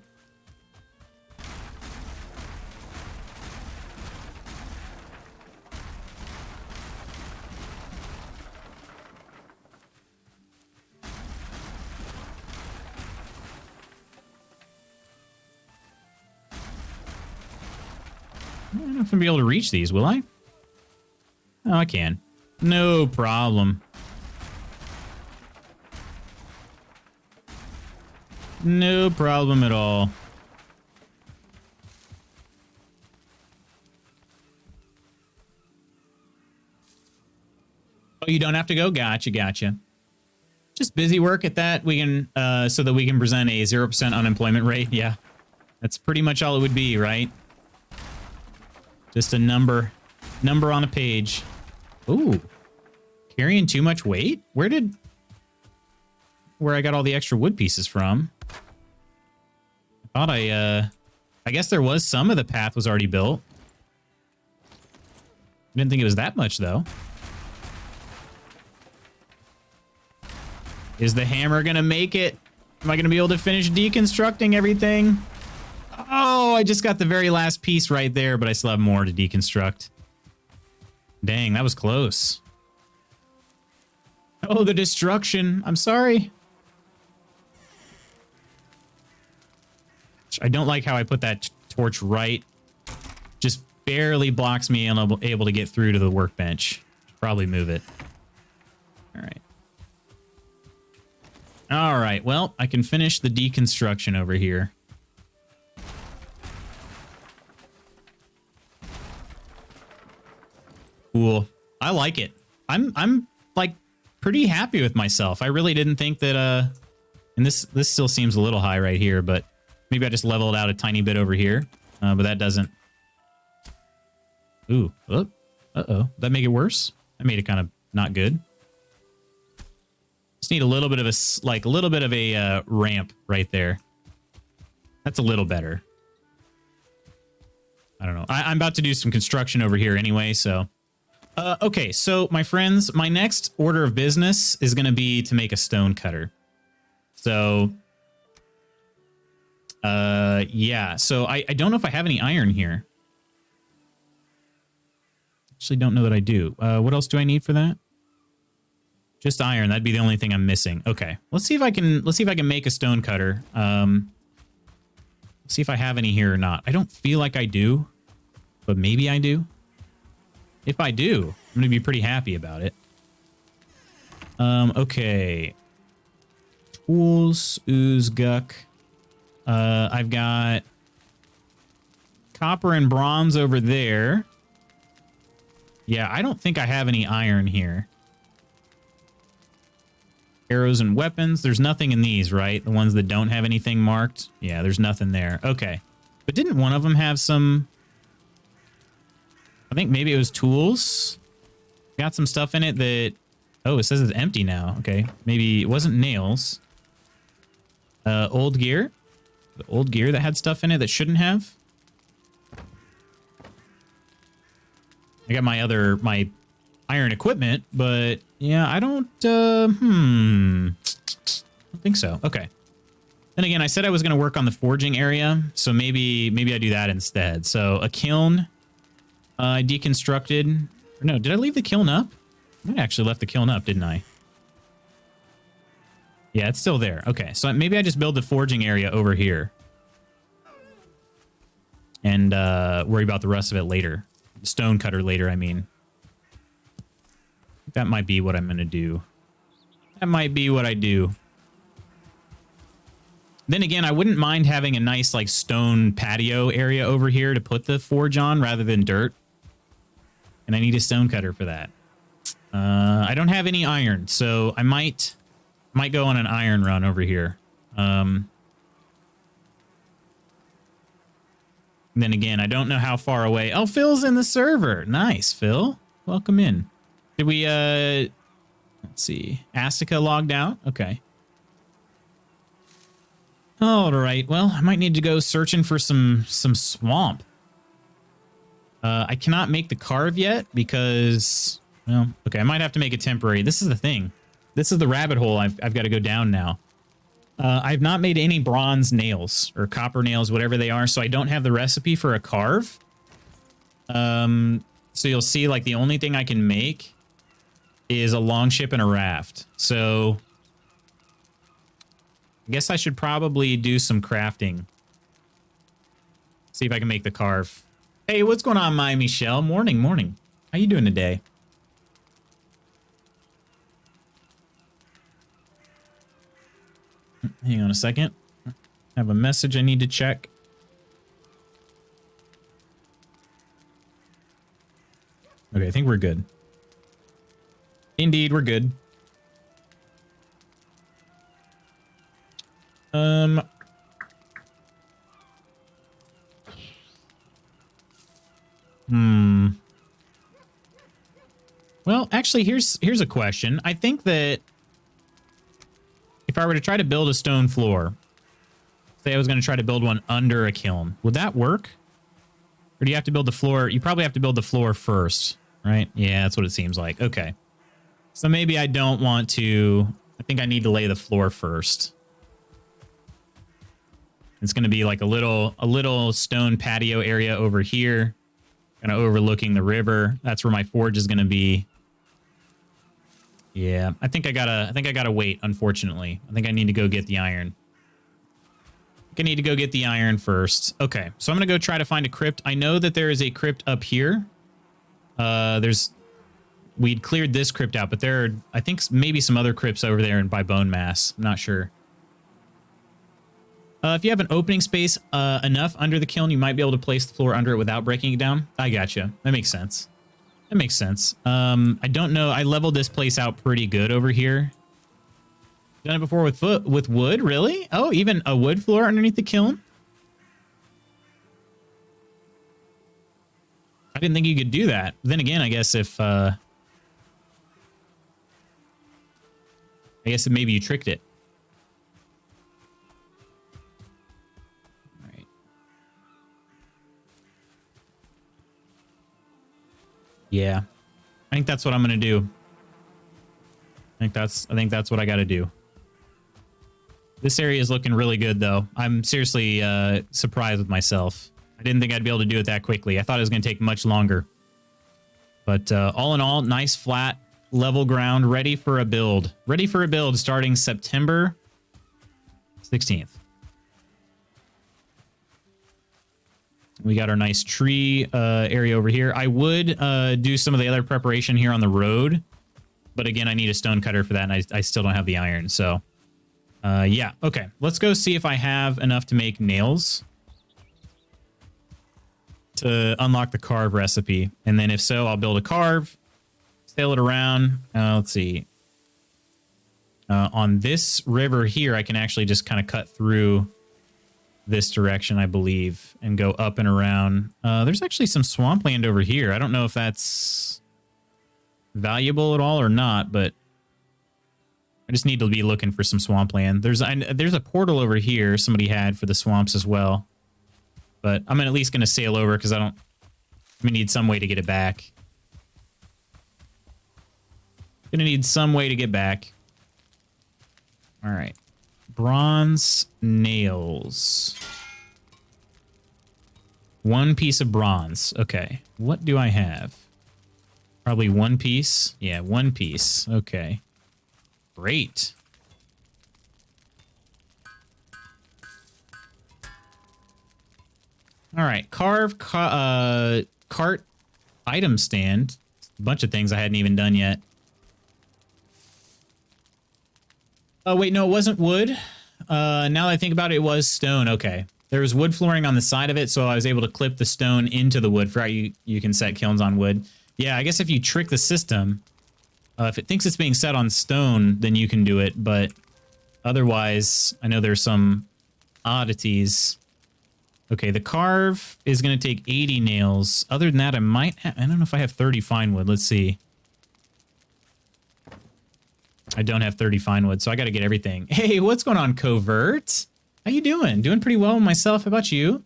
I don't know if I'm going to be able to reach these, will I? Oh, I can. No problem. No problem at all. Oh, you don't have to go? Gotcha. Just busy work at that. We can, so that we can present a 0% unemployment rate. Yeah. That's pretty much all it would be, right? Just a number on a page. Ooh. Carrying too much weight? Where I got all the extra wood pieces from? If Thought I guess there was some of the path was already built. Didn't think it was that much, though. Is the hammer gonna make it? Am I gonna be able to finish deconstructing everything? Oh, I just got the very last piece right there, but I still have more to deconstruct. Dang, that was close. Oh, the destruction. I'm sorry. I don't like how I put that torch right. Just barely blocks me able to get through to the workbench. Should probably move it. All right. All right. Well, I can finish the deconstruction over here. Cool. I like it. I'm like pretty happy with myself. I really didn't think that and this still seems a little high right here, but maybe I just leveled out a tiny bit over here. But that doesn't. Ooh. Oh. Uh-oh. Did that make it worse? That made it kind of not good. Just need a little bit of a ramp right there. That's a little better. I don't know. I'm about to do some construction over here anyway, so. Okay, so my friends, my next order of business is going to be to make a stone cutter. So, yeah. So I don't know if I have any iron here. Actually, don't know that I do. What else do I need for that? Just iron. That'd be the only thing I'm missing. Okay, let's see if I can make a stone cutter. Let's see if I have any here or not. I don't feel like I do, but maybe I do. If I do, I'm going to be pretty happy about it. Okay. Tools, ooze, guck. I've got copper and bronze over there. Yeah, I don't think I have any iron here. Arrows and weapons. There's nothing in these, right? The ones that don't have anything marked. Yeah, there's nothing there. Okay. But didn't one of them have some... I think maybe it was tools. Got some stuff in it that... Oh, it says it's empty now. Okay. Maybe it wasn't nails. Old gear. The old gear that had stuff in it that shouldn't have. I got my iron equipment, but yeah, I don't think so. Okay. Then again, I said I was going to work on the forging area, so maybe I do that instead. So a kiln. I deconstructed. Or no, did I leave the kiln up? I actually left the kiln up, didn't I? Yeah, it's still there. Okay, so maybe I just build the forging area over here. And worry about the rest of it later. The stone cutter later, I mean. That might be what I'm going to do. That might be what I do. Then again, I wouldn't mind having a nice like stone patio area over here to put the forge on rather than dirt. And I need a stone cutter for that. I don't have any iron, so I might go on an iron run over here. Then again, I don't know how far away. Oh, Phil's in the server. Nice, Phil. Welcome in. Did we, let's see. Astica logged out? Okay. All right. Well, I might need to go searching for some swamp. I cannot make the carve yet because, well, okay, I might have to make it temporary. This is the thing. This is the rabbit hole I've got to go down now. I've not made any bronze nails or copper nails, whatever they are, so I don't have the recipe for a carve. So you'll see, like, the only thing I can make is a longship and a raft. So I guess I should probably do some crafting. See if I can make the carve. Hey, what's going on, my Michelle? Morning, morning. How you doing today? Hang on a second. I have a message I need to check. Okay, I think we're good. Indeed, we're good. Well, actually, here's a question. I think that if I were to try to build a stone floor, Say I was going to try to build one under a kiln. Would that work? Or do you have to build the floor? You probably have to build the floor first, right? Yeah, that's what it seems like. Okay. So maybe I don't want to... I think I need to lay the floor first. It's going to be like a little stone patio area over here, kind of overlooking the river. That's where my forge is going to be. Yeah, I think I gotta wait, unfortunately. I think I need to go get the iron. I need to go get the iron first. Okay, so I'm gonna go try to find a crypt. I know that there is a crypt up here. We'd cleared this crypt out, but there are, I think, maybe some other crypts over there by bone mass. I'm not sure. If you have an opening space enough under the kiln, you might be able to place the floor under it without breaking it down. I gotcha. That makes sense. That makes sense. I don't know. I leveled this place out pretty good over here. Done it before with wood, really? Oh, even a wood floor underneath the kiln? I didn't think you could do that. Then again, I guess if... I guess maybe you tricked it. All right. Yeah. I think that's what I'm going to do. I think that's what I got to do. This area is looking really good, though. I'm seriously surprised with myself. I didn't think I'd be able to do it that quickly. I thought it was going to take much longer. But all in all, nice, flat, level ground, ready for a build. Ready for a build starting September 16th. We got our nice tree area over here. I would do some of the other preparation here on the road. But again, I need a stone cutter for that, and I still don't have the iron, so... yeah, okay. Let's go see if I have enough to make nails to unlock the carve recipe. And then if so, I'll build a carve, sail it around. Let's see. On this river here, I can actually just kind of cut through this direction, I believe, and go up and around. There's actually some swampland over here. I don't know if that's valuable at all or not, but I just need to be looking for some swampland. There's a portal over here somebody had for the swamps as well. But I'm at least going to sail over because I'm going to need some way to get it back. Going to need some way to get back. All right. Bronze nails. 1 piece of bronze. Okay. What do I have? Probably 1 piece. Yeah, 1 piece. Okay. Great. All right, cart item stand. A bunch of things I hadn't even done yet. Oh, wait, no, it wasn't wood. Now that I think about it, it was stone. Okay. There was wood flooring on the side of it, so I was able to clip the stone into the wood. For you can set kilns on wood. Yeah, I guess if you trick the system... if it thinks it's being set on stone, then you can do it, but otherwise, I know there's some oddities. Okay, the carve is going to take 80 nails. Other than that, I don't know if I have 30 fine wood. Let's see. I don't have 30 fine wood, so I got to get everything. Hey, what's going on, Covert? How you doing? Doing pretty well myself. How about you?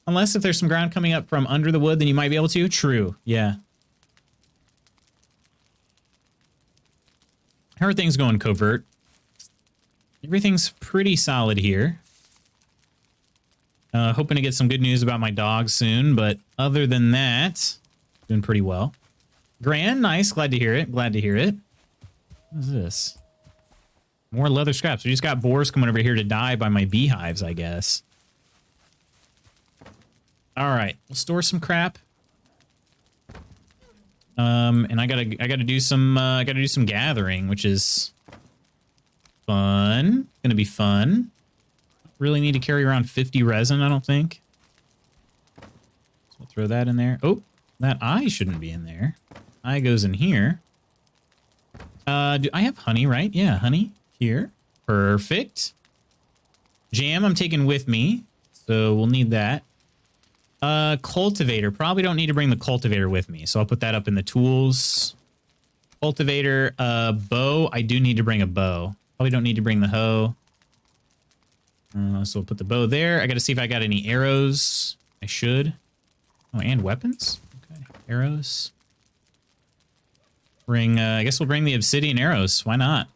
Unless if there's some ground coming up from under the wood, then you might be able to. True, yeah. How are things going, Covert? Everything's pretty solid here. Hoping to get some good news about my dog soon, but other than that, doing pretty well. Gran, nice. Glad to hear it. Glad to hear it. What is this? More leather scraps. We just got boars coming over here to die by my beehives, I guess. All right, we'll store some crap. And I gotta do some gathering, which is fun. Gonna be fun. Really need to carry around 50 resin, I don't think. So I'll throw that in there. Oh, that eye shouldn't be in there. Eye goes in here. Do I have honey, right? Yeah, honey here. Perfect. Jam I'm taking with me, so we'll need that. Cultivator. Probably don't need to bring the cultivator with me, so I'll put that up in the tools. Cultivator. Bow. I do need to bring a bow. Probably don't need to bring the hoe. So we'll put the bow there. I got to see if I got any arrows. I should. Oh, and weapons. Okay, arrows. Bring. I guess we'll bring the obsidian arrows. Why not?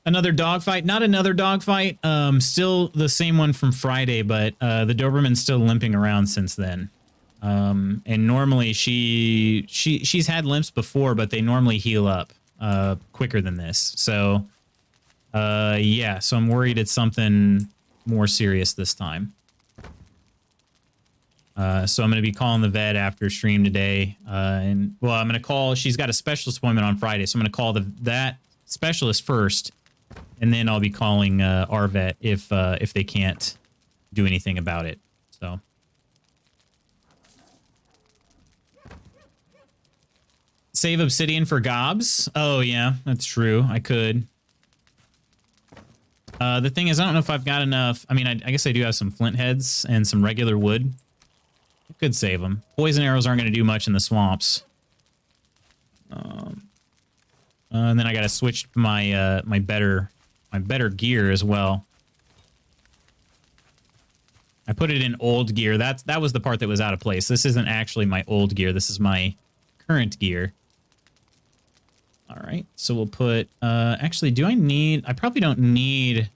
Another dogfight. Not another dogfight. Still the same one from Friday, but the Doberman's still limping around since then. And normally she's had limps before, but they normally heal up quicker than this. So yeah, so I'm worried it's something more serious this time. So I'm going to be calling the vet after stream today. And well, I'm going to call, she's got a specialist appointment on Friday. So I'm going to call that specialist first, and then I'll be calling our vet if they can't do anything about it. So. Save obsidian for gobs? Oh, yeah, that's true. I could. The thing is, I don't know if I've got enough. I mean, I guess I do have some flint heads and some regular wood. I could save them. Poison arrows aren't going to do much in the swamps. And then I got to switch my my better gear as well. I put it in old gear. That was the part that was out of place. This isn't actually my old gear. This is my current gear. All right, so we'll put, actually, I probably don't need,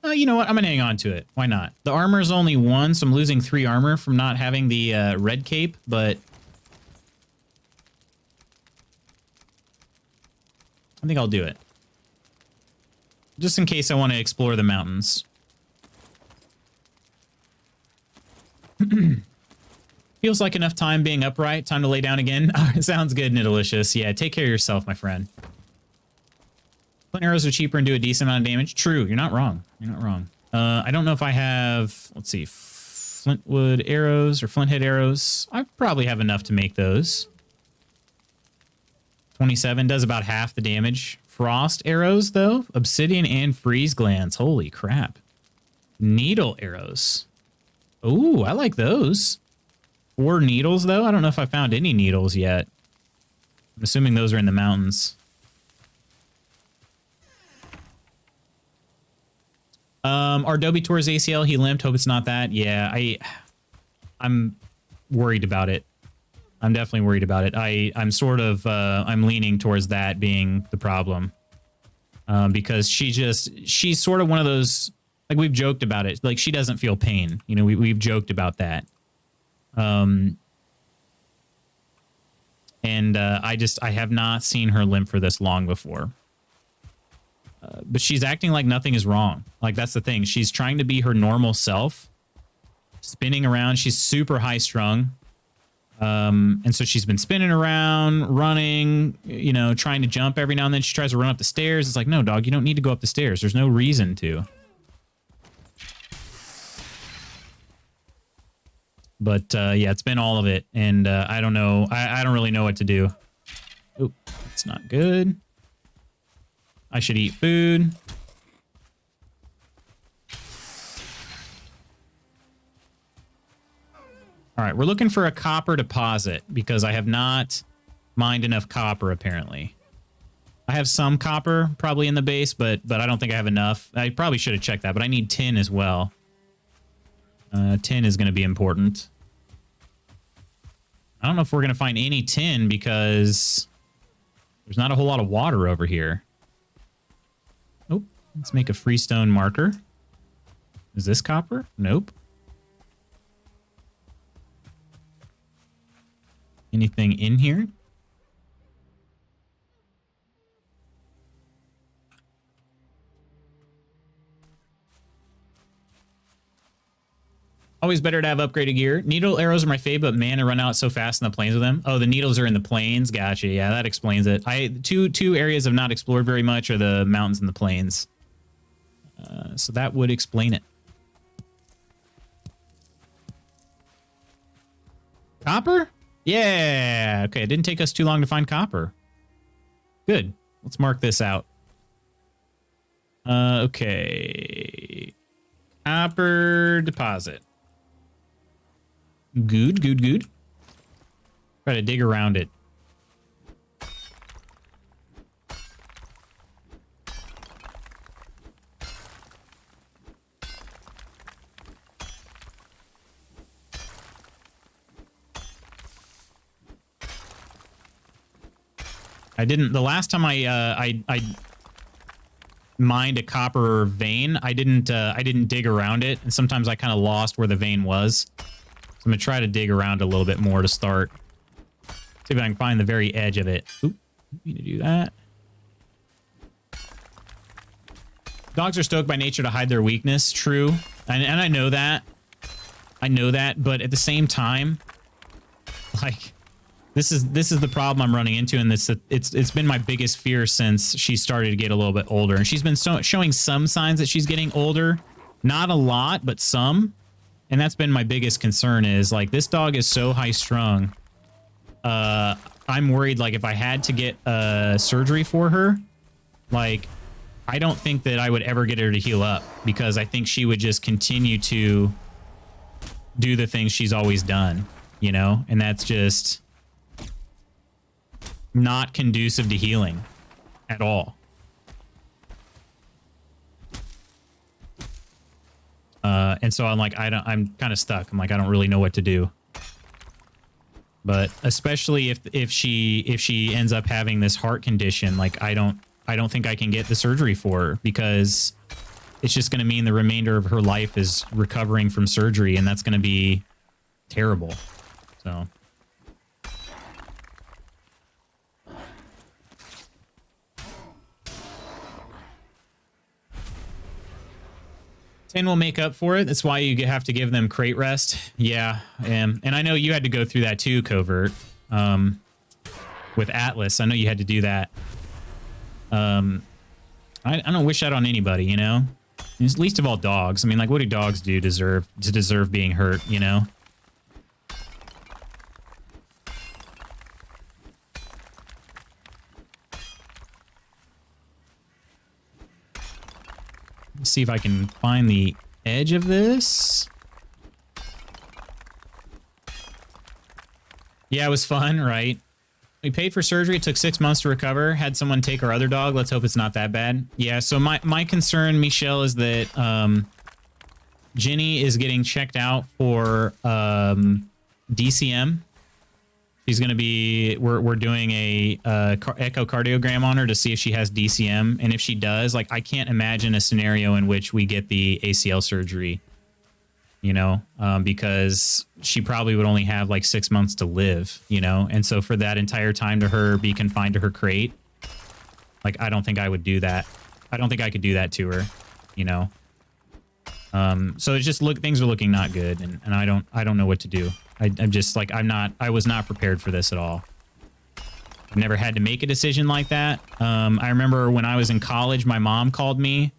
you know what, I'm gonna hang on to it. Why not? The armor is only 1, so I'm losing 3 armor from not having the red cape, but I think I'll do it. Just in case I want to explore the mountains. Feels like enough time being upright. Time to lay down again. Sounds good, Nidalicious. Yeah, take care of yourself, my friend. Flint arrows are cheaper and do a decent amount of damage. True, you're not wrong. You're not wrong. I don't know if I have, let's see, flintwood arrows or flinthead arrows. I probably have enough to make those. 27 does about half the damage. Frost arrows, though. Obsidian and freeze glands. Holy crap. Needle arrows. Ooh, I like those. 4 needles, though? I don't know if I found any needles yet. I'm assuming those are in the mountains. Our Dobie tore his ACL. He limped. Hope it's not that. Yeah, I'm worried about it. I'm definitely worried about it. I'm sort of, I'm leaning towards that being the problem. Because she's sort of one of those, like we've joked about it. Like she doesn't feel pain. You know, we've joked about that. And I have not seen her limp for this long before. But she's acting like nothing is wrong. Like, that's the thing. She's trying to be her normal self, spinning around. She's super high strung. And so she's been spinning around, running, you know, trying to jump every now and then. She tries to run up the stairs. It's like, no, dog, you don't need to go up the stairs. There's no reason to. But, yeah, it's been all of it. And I don't know. I don't really know what to do. Oh, that's not good. I should eat food. All right, we're looking for a copper deposit because I have not mined enough copper, apparently. I have some copper probably in the base, but I don't think I have enough. I probably should have checked that, but I need tin as well. Tin is going to be important. I don't know if we're going to find any tin because there's not a whole lot of water over here. Oh, let's make a freestone marker. Is this copper? Nope. Anything in here? Always better to have upgraded gear. Needle arrows are my fave, but man, I run out so fast in the plains with them. Oh, the needles are in the plains. Gotcha. Yeah, that explains it. Two areas I've not explored very much are the mountains and the plains. So that would explain it. Copper? Yeah. Okay, it didn't take us too long to find copper. Good. Let's mark this out. Okay. Copper deposit. Good, good, good. Try to dig around it. I didn't, the last time I mined a copper vein, I didn't dig around it, and sometimes I kind of lost where the vein was. So I'm gonna try to dig around a little bit more to start. See if I can find the very edge of it. Oop, didn't mean to do that. Dogs are stoked by nature to hide their weakness. True, and I know that. I know that, but at the same time, like, this is the problem I'm running into, and it's been my biggest fear since she started to get a little bit older, and she's been showing some signs that she's getting older, not a lot, but some, and that's been my biggest concern. Is like, this dog is so high strung. I'm worried, like, if I had to get surgery for her, like, I don't think that I would ever get her to heal up, because I think she would just continue to do the things she's always done, you know? And that's just not conducive to healing at all. And so I'm like, I'm kind of stuck. I'm like, I don't really know what to do. But especially if she ends up having this heart condition, like, I don't think I can get the surgery for her, because it's just going to mean the remainder of her life is recovering from surgery, and that's going to be terrible. So. Tin will make up for it. That's why you have to give them crate rest. Yeah, and I know you had to go through that too, Covert. With Atlas, I know you had to do that. I don't wish that on anybody, you know? Least of all dogs. I mean, like, what do dogs do deserve being hurt, you know? Let's see if I can find the edge of this. Yeah, it was fun, right? We paid for surgery. It took 6 months to recover. Had someone take our other dog. Let's hope it's not that bad. Yeah, so my concern, Michelle, is that Ginny is getting checked out for DCM. She's going to be... We're doing a echocardiogram on her to see if she has DCM. And if she does, like, I can't imagine a scenario in which we get the ACL surgery, you know, because she probably would only have like 6 months to live, you know? And so for that entire time to her be confined to her crate, like, I don't think I would do that. I don't think I could do that to her, you know? So it's just, things are looking not good, and I don't know what to do. I'm just like, I was not prepared for this at all. I've never had to make a decision like that. I remember when I was in college, my mom called me.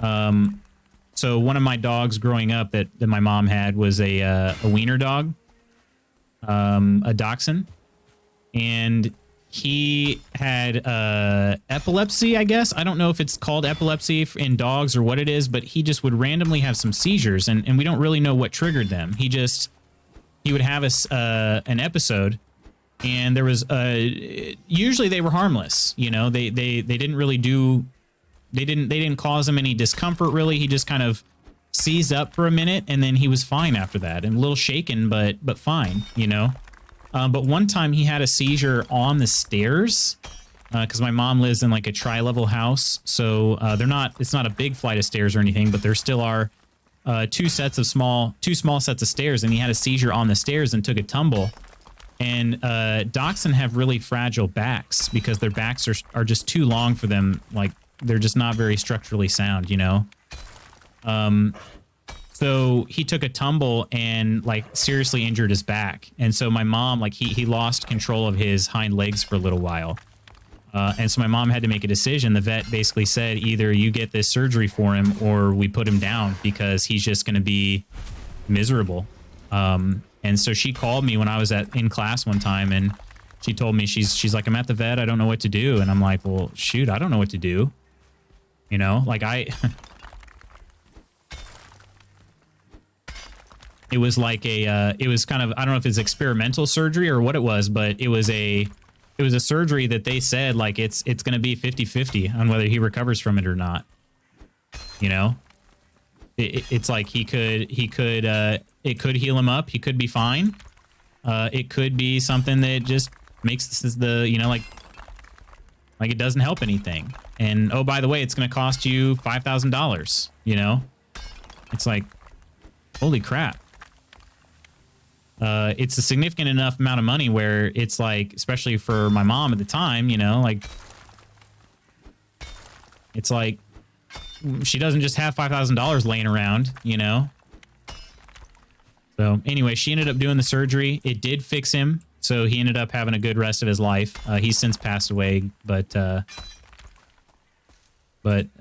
So one of my dogs growing up that my mom had was a wiener dog, a dachshund, and he had epilepsy, I guess. I don't know if it's called epilepsy in dogs or what it is, but he just would randomly have some seizures, and we don't really know what triggered them. He would have an episode, and there was usually they were harmless, you know. They didn't really do. They didn't cause him any discomfort, really. He just kind of seized up for a minute, and then he was fine after that, and a little shaken, but fine, you know. But one time he had a seizure on the stairs, because my mom lives in like a tri-level house, so it's not a big flight of stairs or anything, but there still are two small sets of stairs, and he had a seizure on the stairs and took a tumble. And dachshund have really fragile backs because their backs are just too long for them. Like, they're just not very structurally sound, you know? So he took a tumble and, like, seriously injured his back. And so my mom, like, he lost control of his hind legs for a little while. And so my mom had to make a decision. The vet basically said, either you get this surgery for him or we put him down, because he's just going to be miserable. And so she called me when I was in class one time, and she told me, she's like, I'm at the vet. I don't know what to do. And I'm like, well, shoot, I don't know what to do. You know, like it was like it was kind of, I don't know if it's experimental surgery or what it was, but it was a surgery that they said, like, it's going to be 50-50 on whether he recovers from it or not. You know, it's like it could heal him up. He could be fine. It could be something that just makes this you know, like, Like, it doesn't help anything. And, oh, by the way, it's going to cost you $5,000, you know? It's like, holy crap. It's a significant enough amount of money where it's like, especially for my mom at the time, you know, like, it's like, she doesn't just have $5,000 laying around, you know? So anyway, she ended up doing the surgery. It did fix him. So he ended up having a good rest of his life. He's since passed away, but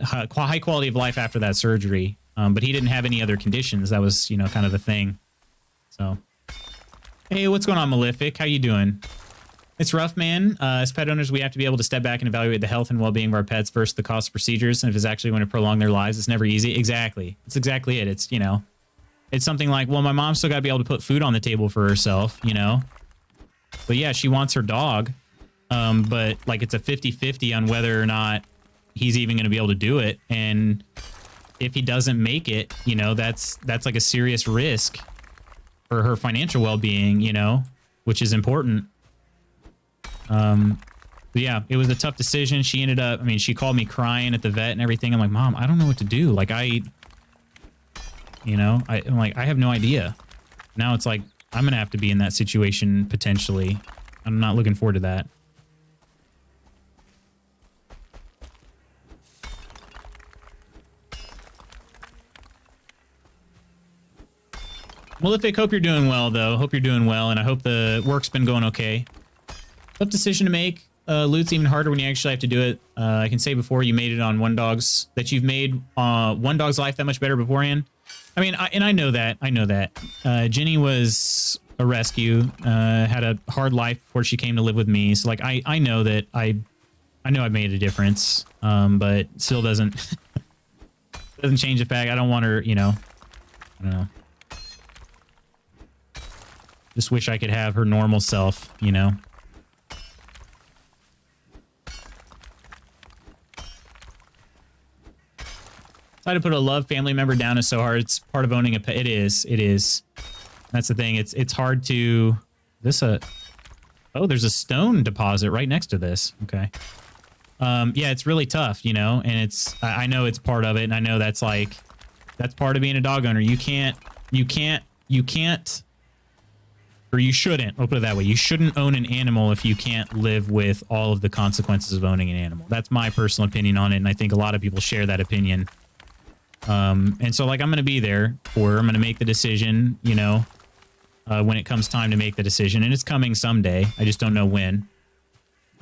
high quality of life after that surgery. But he didn't have any other conditions. That was, you know, kind of the thing. So, hey, what's going on, Malefic? How you doing? It's rough, man. As pet owners, we have to be able to step back and evaluate the health and well-being of our pets versus the cost of procedures. And if it's actually going to prolong their lives, it's never easy. Exactly. That's exactly it. It's, you know, it's something like, well, my mom's still got to be able to put food on the table for herself, you know? But yeah, she wants her dog. But like, it's a 50-50 on whether or not he's even going to be able to do it. And if he doesn't make it, you know, that's like a serious risk for her financial well-being, you know, which is important. But yeah, it was a tough decision. She ended up, I mean, she called me crying at the vet and everything. I'm like, Mom, I don't know what to do. Like, you know, I'm like, I have no idea. Now it's like, I'm going to have to be in that situation potentially. I'm not looking forward to that. Malefic, hope you're doing well, though. Hope you're doing well, and I hope the work's been going okay. Tough decision to make. Loot's even harder when you actually have to do it. I can say before you made it on One Dog's, that you've made One Dog's life that much better beforehand. I mean, I know that. I know that. Jenny was a rescue, had a hard life before she came to live with me. So, like, I know that I know I made a difference, but still doesn't change the fact I don't want her, you know, I don't know. Just wish I could have her normal self, you know. Try to put a loved family member down is so hard. It's part of owning a pet. It is. It is. That's the thing. It's hard to... Oh, there's a stone deposit right next to this. Okay. Yeah, it's really tough, you know, and it's... I know it's part of it, and I know that's like... That's part of being a dog owner. You can't... Or you shouldn't. I'll put it that way. You shouldn't own an animal if you can't live with all of the consequences of owning an animal. That's my personal opinion on it, and I think a lot of people share that opinion. And so, like, I'm going to be there for her. I'm going to make the decision, you know, when it comes time to make the decision. And it's coming someday. I just don't know when.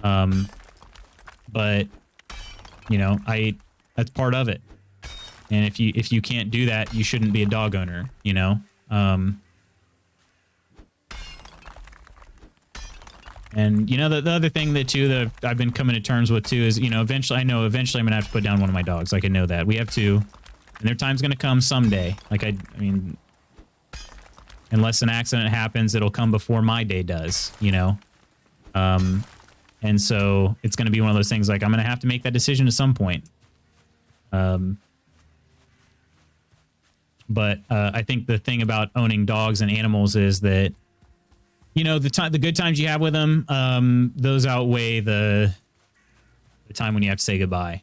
But, you know, that's part of it. And if you can't do that, you shouldn't be a dog owner, you know? And, you know, the other thing that I've been coming to terms with, too, is, you know, eventually I'm going to have to put down one of my dogs. Like, I know that. We have two. And their time's going to come someday. Like, I mean, unless an accident happens, it'll come before my day does, you know? And so it's going to be one of those things, like, I'm going to have to make that decision at some point. But I think the thing about owning dogs and animals is that, you know, the good times you have with them, those outweigh the time when you have to say goodbye.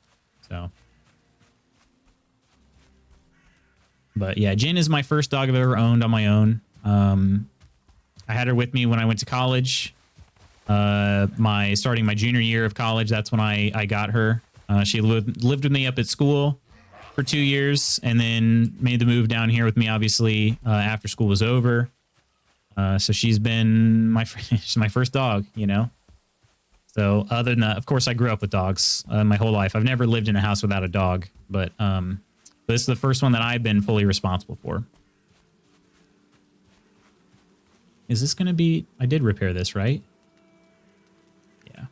So, but yeah, Jin is my first dog I've ever owned on my own. I had her with me when I went to college. Starting my junior year of college, that's when I got her. She lived with me up at school for 2 years, and then made the move down here with me, obviously, after school was over. So she's been she's my first dog, you know? So other than that, of course, I grew up with dogs my whole life. I've never lived in a house without a dog, but this is the first one that I've been fully responsible for. Is this going to be... I did repair this, right? Yeah.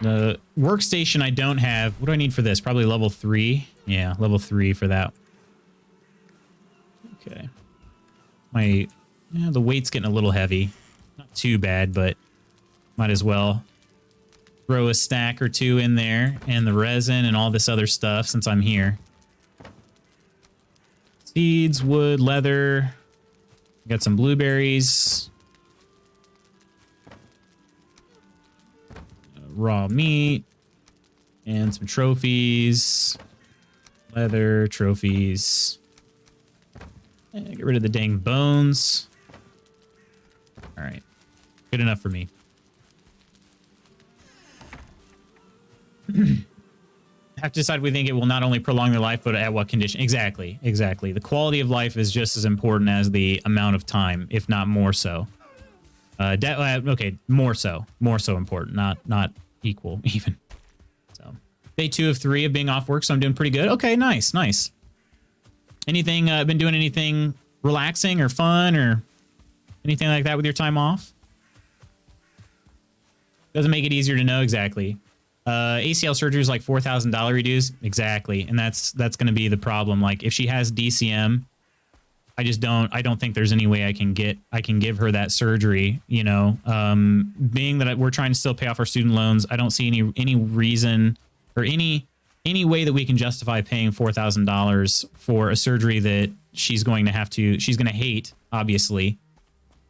The workstation I don't have. What do I need for this? Probably level 3. Yeah, level 3 for that. Okay. The weight's getting a little heavy. Not too bad, but might as well. throw a stack or two in there, and the resin and all this other stuff since I'm here. Seeds, wood, leather. Got some blueberries. Raw meat. And some trophies. Leather, trophies. And get rid of the dang bones. All right. Good enough for me. Have to decide if we think it will not only prolong their life, but at what condition. Exactly. Exactly. The quality of life is just as important as the amount of time, if not more so. Okay, more so important, not equal even. So day 2 of 3 of being off work, so I'm doing pretty good. Okay, nice. Anything, been doing anything relaxing or fun or anything like that with your time off? Doesn't make it easier to know. Exactly. ACL surgery is like $4,000 reduce. Exactly. And that's going to be the problem. Like if she has DCM, I don't think there's any way I can give her that surgery, you know, being that we're trying to still pay off our student loans. I don't see any reason or any way that we can justify paying $4,000 for a surgery that she's going to hate, obviously.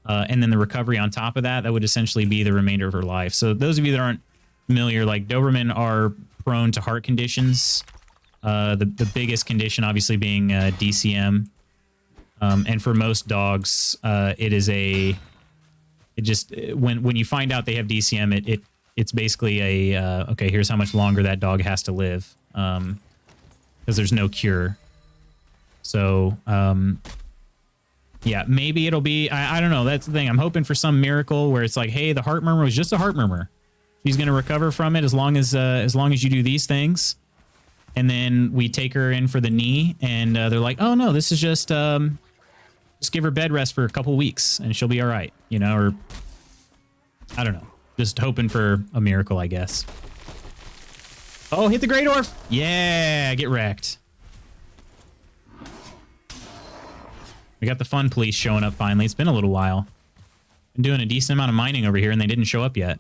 And then the recovery on top of that would essentially be the remainder of her life. So those of you that aren't familiar, like Doberman are prone to heart conditions. The biggest condition obviously being DCM. And for most dogs, when you find out they have DCM, it's basically okay, here's how much longer that dog has to live. Because there's no cure. So, yeah, maybe it'll be, I don't know. That's the thing. I'm hoping for some miracle where it's like, hey, the heart murmur was just a heart murmur. She's going to recover from it as long as you do these things. And then we take her in for the knee, and they're like, oh, no, this is just give her bed rest for a couple weeks, and she'll be all right, you know, or I don't know. Just hoping for a miracle, I guess. Oh, hit the Great Orf. Yeah, get wrecked. We got the fun police showing up finally. It's been a little while. Been doing a decent amount of mining over here, and they didn't show up yet.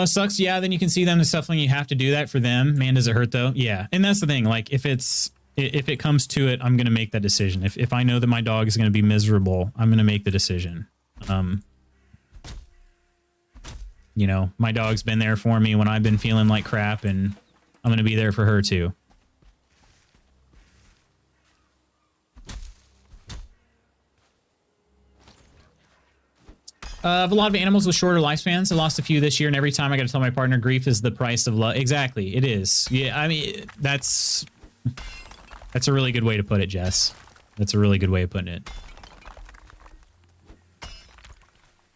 Sucks. Yeah, then you can see them and stuff when you have to do that for them. Man, does it hurt though? Yeah, and that's the thing. Like, if it comes to it, I'm gonna make that decision. If I know that my dog is gonna be miserable, I'm gonna make the decision. You know, my dog's been there for me when I've been feeling like crap, and I'm gonna be there for her too. I have a lot of animals with shorter lifespans. I lost a few this year, and every time I got to tell my partner grief is the price of love. Exactly, it is. Yeah, I mean, that's a really good way to put it, Jess. That's a really good way of putting it.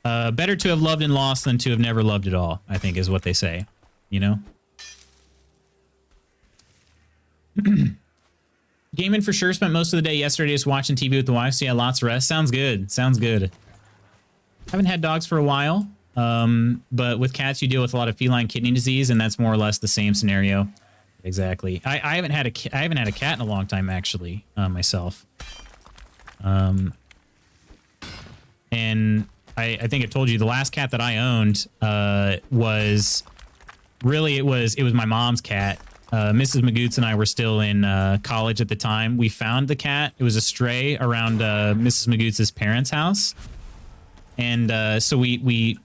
Better to have loved and lost than to have never loved at all, I think is what they say, you know? Gaming for sure. Spent most of the day yesterday just watching TV with the wife, so yeah, lots of rest. Sounds good. Sounds good. Haven't had dogs for a while, but with cats you deal with a lot of feline kidney disease, and that's more or less the same scenario. Exactly. I haven't had a cat in a long time, actually, myself. And I think I told you the last cat that I owned was my mom's cat. Mrs. Magoots and I were still in college at the time. We found the cat. It was a stray around Mrs. Magoots' parents' house. And so we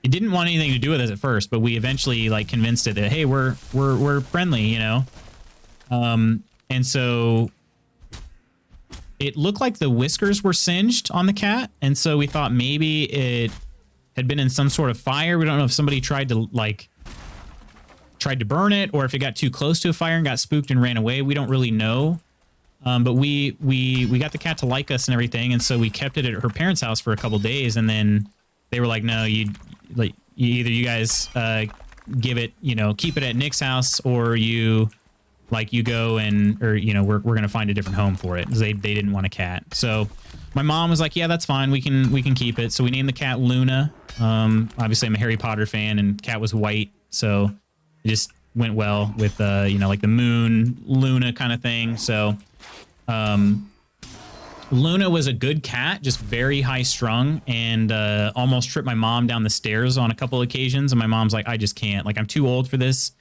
it didn't want anything to do with us at first, but we eventually like convinced it that, hey, we're friendly, you know. And so it looked like the whiskers were singed on the cat, and so we thought maybe it had been in some sort of fire. We don't know if somebody tried to burn it, or if it got too close to a fire and got spooked and ran away. We don't really know. But we got the cat to like us and everything, and so we kept it at her parents' house for a couple days, and then they were like, no, you guys give it, you know, keep it at Nick's house, or you go or you know, we're gonna find a different home for it, because they didn't want a cat. So my mom was like, yeah, that's fine, we can keep it. So we named the cat Luna. Obviously I'm a Harry Potter fan, and cat was white, so it just went well with you know, like the moon Luna kind of thing. So Luna was a good cat, just very high strung, and almost tripped my mom down the stairs on a couple occasions. And my mom's like, I just can't. Like, I'm too old for this.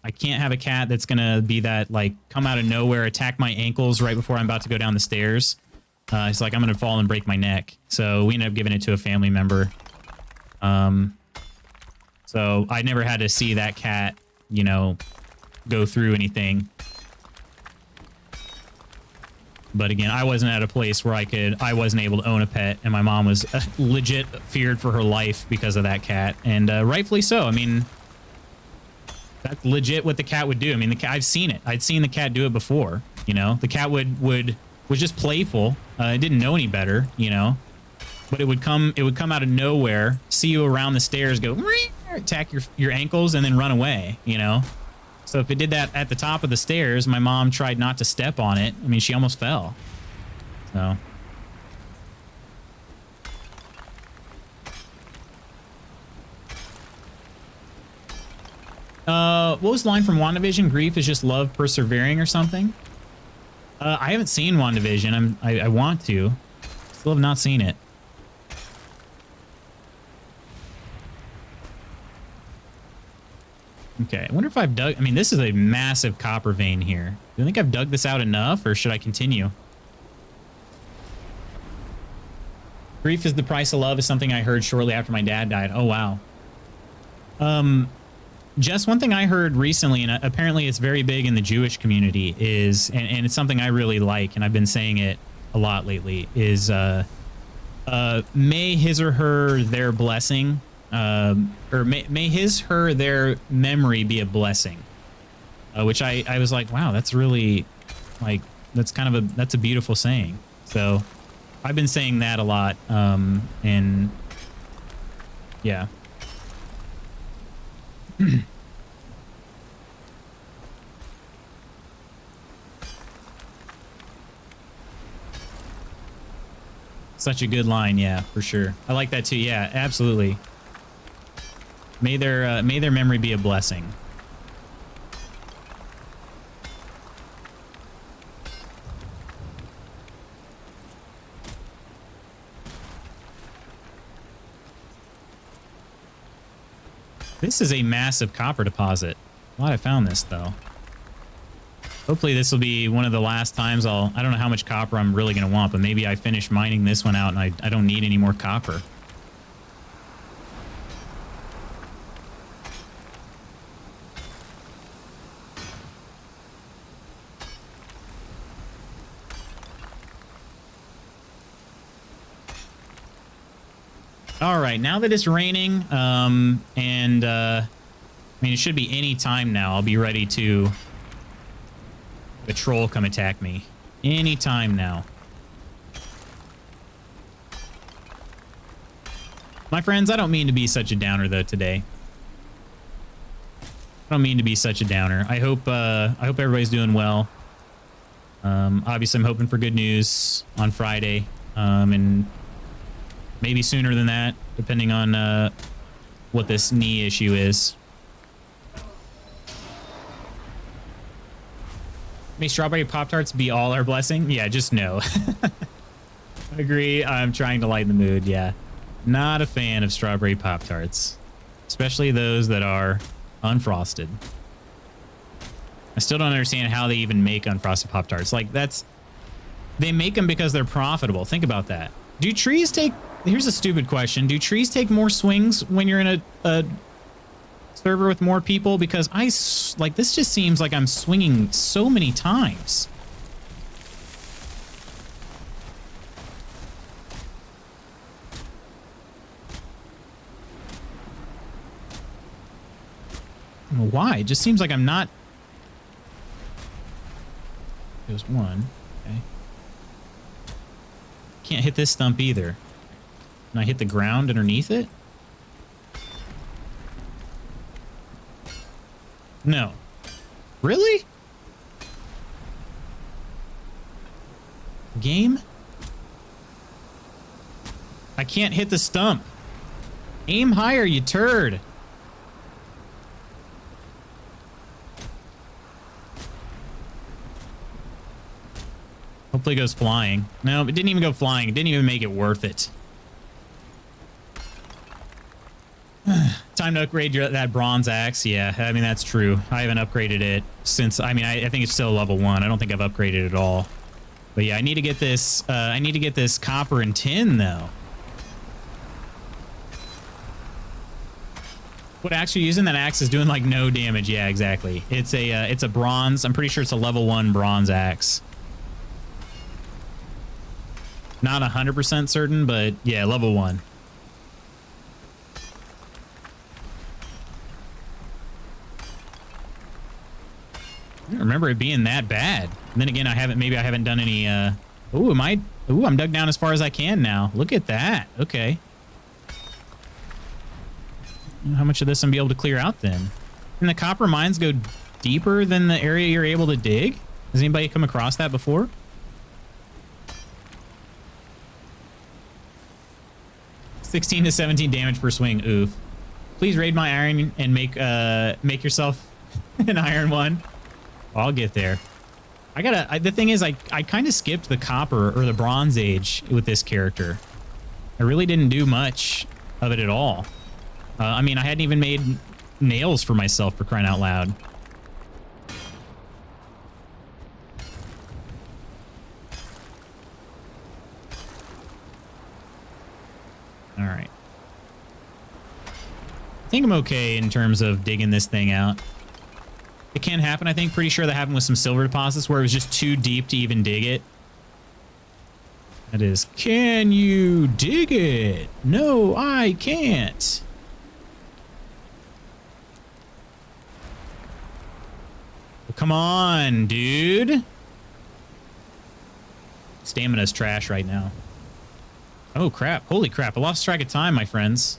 I can't have a cat that's going to be that, like, come out of nowhere, attack my ankles right before I'm about to go down the stairs. It's like, I'm going to fall and break my neck. So we ended up giving it to a family member. So I never had to see that cat, you know, go through anything. But again, I wasn't at a place where I wasn't able to own a pet, and my mom was legit feared for her life because of that cat, and rightfully so. I mean, that's legit what the cat would do. I mean, the cat, I've seen it. I'd seen the cat do it before. You know, the cat was just playful. It didn't know any better. You know, but it would come out of nowhere, see you around the stairs, go attack your ankles, and then run away. You know. So if it did that at the top of the stairs, my mom tried not to step on it. I mean, she almost fell. So. What was the line from WandaVision? Grief is just love persevering or something? I haven't seen WandaVision. I want to. Still have not seen it. Okay, I wonder if I've dug... I mean, this is a massive copper vein here. Do you think I've dug this out enough, or should I continue? Grief is the price of love is something I heard shortly after my dad died. Oh, wow. Jess, one thing I heard recently, and apparently it's very big in the Jewish community, is... And it's something I really like, and I've been saying it a lot lately, is may his or her, their blessing... or may their memory be a blessing, which I was like, wow, that's really, like, that's kind of that's a beautiful saying. So I've been saying that a lot. And yeah. Such a good line. Yeah, for sure. I like that too. Yeah, absolutely. May their memory be a blessing. This is a massive copper deposit. Glad I found this, though. Hopefully this will be one of the last times I don't know how much copper I'm really going to want, but maybe I finish mining this one out and I don't need any more copper. All right, now that it's raining, I mean, it should be any time now. I'll be ready to have a troll come attack me. Any time now. My friends, I don't mean to be such a downer, though, today. I don't mean to be such a downer. I hope everybody's doing well. Obviously, I'm hoping for good news on Friday, and maybe sooner than that, depending on what this knee issue is. May strawberry Pop-Tarts be all our blessing? Yeah, just no. I agree. I'm trying to lighten the mood, yeah. Not a fan of strawberry Pop-Tarts, especially those that are unfrosted. I still don't understand how they even make unfrosted Pop-Tarts. Like, they make them because they're profitable. Think about that. Do trees take... Here's a stupid question. Do trees take more swings when you're in a server with more people? Because this just seems like I'm swinging so many times. I don't know why. It just seems like I'm not... There's one. Okay. Can't hit this stump either. Can I hit the ground underneath it? No. Really? Game? I can't hit the stump. Aim higher, you turd. Hopefully it goes flying. No, it didn't even go flying. It didn't even make it worth it. Time to upgrade that bronze axe. Yeah, I mean, that's true. I haven't upgraded it since, I mean, I think it's still level 1. I don't think I've upgraded it at all. But yeah, I need to get this, I need to get this copper and tin, though. What axe you're using? That axe is doing, like, no damage. Yeah, exactly. It's a bronze. I'm pretty sure it's a level 1 bronze axe. Not 100% certain, but yeah, level 1. I don't remember it being that bad. And then again, maybe I haven't done any, ooh, I'm dug down as far as I can now. Look at that. Okay. How much of this I'm gonna be able to clear out then? Can the copper mines go deeper than the area you're able to dig? Has anybody come across that before? $16 to 17 damage per swing. Oof. Please raid my iron and make yourself an iron one. I'll get there. The thing is, I kind of skipped the copper or the bronze age with this character. I really didn't do much of it at all. I mean, I hadn't even made nails for myself, for crying out loud. All right. I think I'm okay in terms of digging this thing out. It can happen, I think. Pretty sure that happened with some silver deposits where it was just too deep to even dig it. That is, can you dig it? No, I can't. Well, come on, dude. Stamina's trash right now. Oh, crap. Holy crap. I lost track of time, my friends.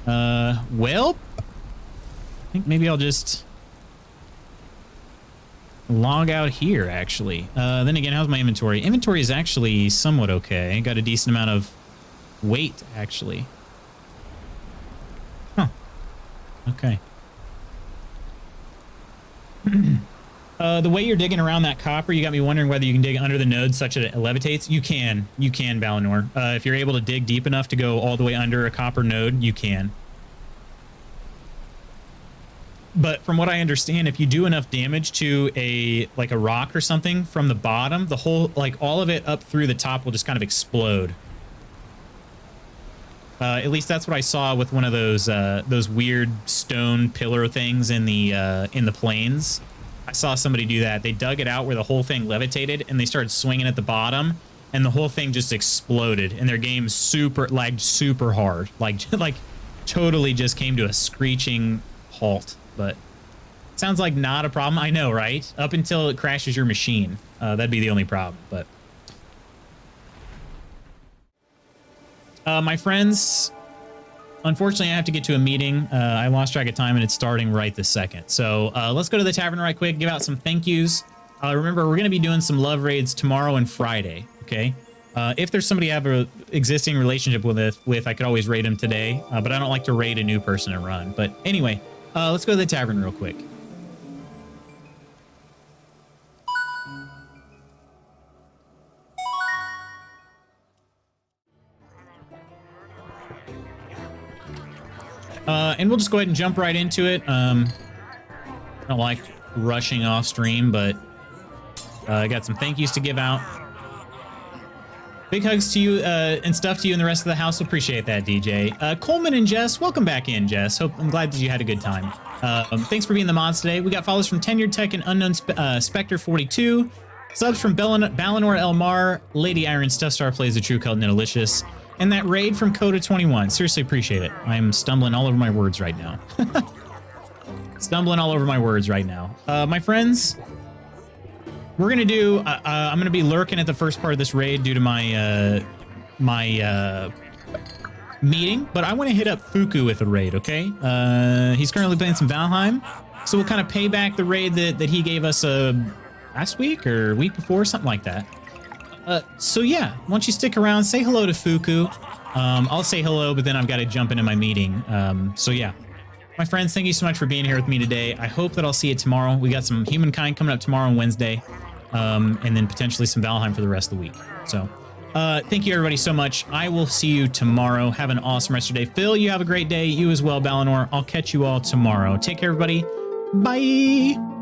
Well, I think maybe I'll just log out here, actually. Then again, how's my inventory? Inventory is actually somewhat okay. Got a decent amount of weight, actually. Huh. Okay. The way you're digging around that copper, you got me wondering whether you can dig under the node such that it levitates. You can, Balinor. If you're able to dig deep enough to go all the way under a copper node, you can. But from what I understand, if you do enough damage to a rock or something from the bottom, the whole, all of it up through the top will just kind of explode. At least that's what I saw with one of those weird stone pillar things in the plains. I saw somebody do that. They dug it out where the whole thing levitated, and they started swinging at the bottom, and the whole thing just exploded. And their game lagged super hard, like totally just came to a screeching halt. But sounds like not a problem. I know, right? Up until it crashes your machine, that'd be the only problem. But my friends, unfortunately, I have to get to a meeting. I lost track of time, and it's starting right this second. So let's go to the tavern right quick, give out some thank yous. Remember, we're going to be doing some love raids tomorrow and Friday, okay? If there's somebody I have an existing relationship with, I could always raid them today, but I don't like to raid a new person and run. But anyway, let's go to the tavern real quick. And we'll just go ahead and jump right into it. I don't like rushing off stream, but I got some thank yous to give out. Big hugs to you and stuff to you and the rest of the house. Appreciate that, DJ. Coleman and Jess, welcome back in, Jess. I'm glad that you had a good time. Thanks for being the mods today. We got follows from Tenured Tech and Unknown Spectre 42. Subs from Balinor Elmar, Lady Iron, Stuffstar Plays the True Cult, Nitalicious. And that raid from Coda 21. Seriously appreciate it. I'm stumbling all over my words right now. Stumbling all over my words right now. My friends, we're going to do... I'm going to be lurking at the first part of this raid due to my meeting. But I want to hit up Fuku with a raid, okay? He's currently playing some Valheim. So we'll kind of pay back the raid that he gave us last week or week before, something like that. So yeah, once you stick around, say hello to Fuku. I'll say hello, but then I've got to jump into my meeting. So yeah, my friends, thank you so much for being here with me today. I hope that I'll see you tomorrow. We got some Humankind coming up tomorrow on Wednesday. and then potentially some Valheim for the rest of the week. So thank you everybody so much. I will see you tomorrow. Have an awesome rest of your day. Phil, you have a great day. You as well, Balinor. I'll catch you all tomorrow. Take care, everybody. Bye.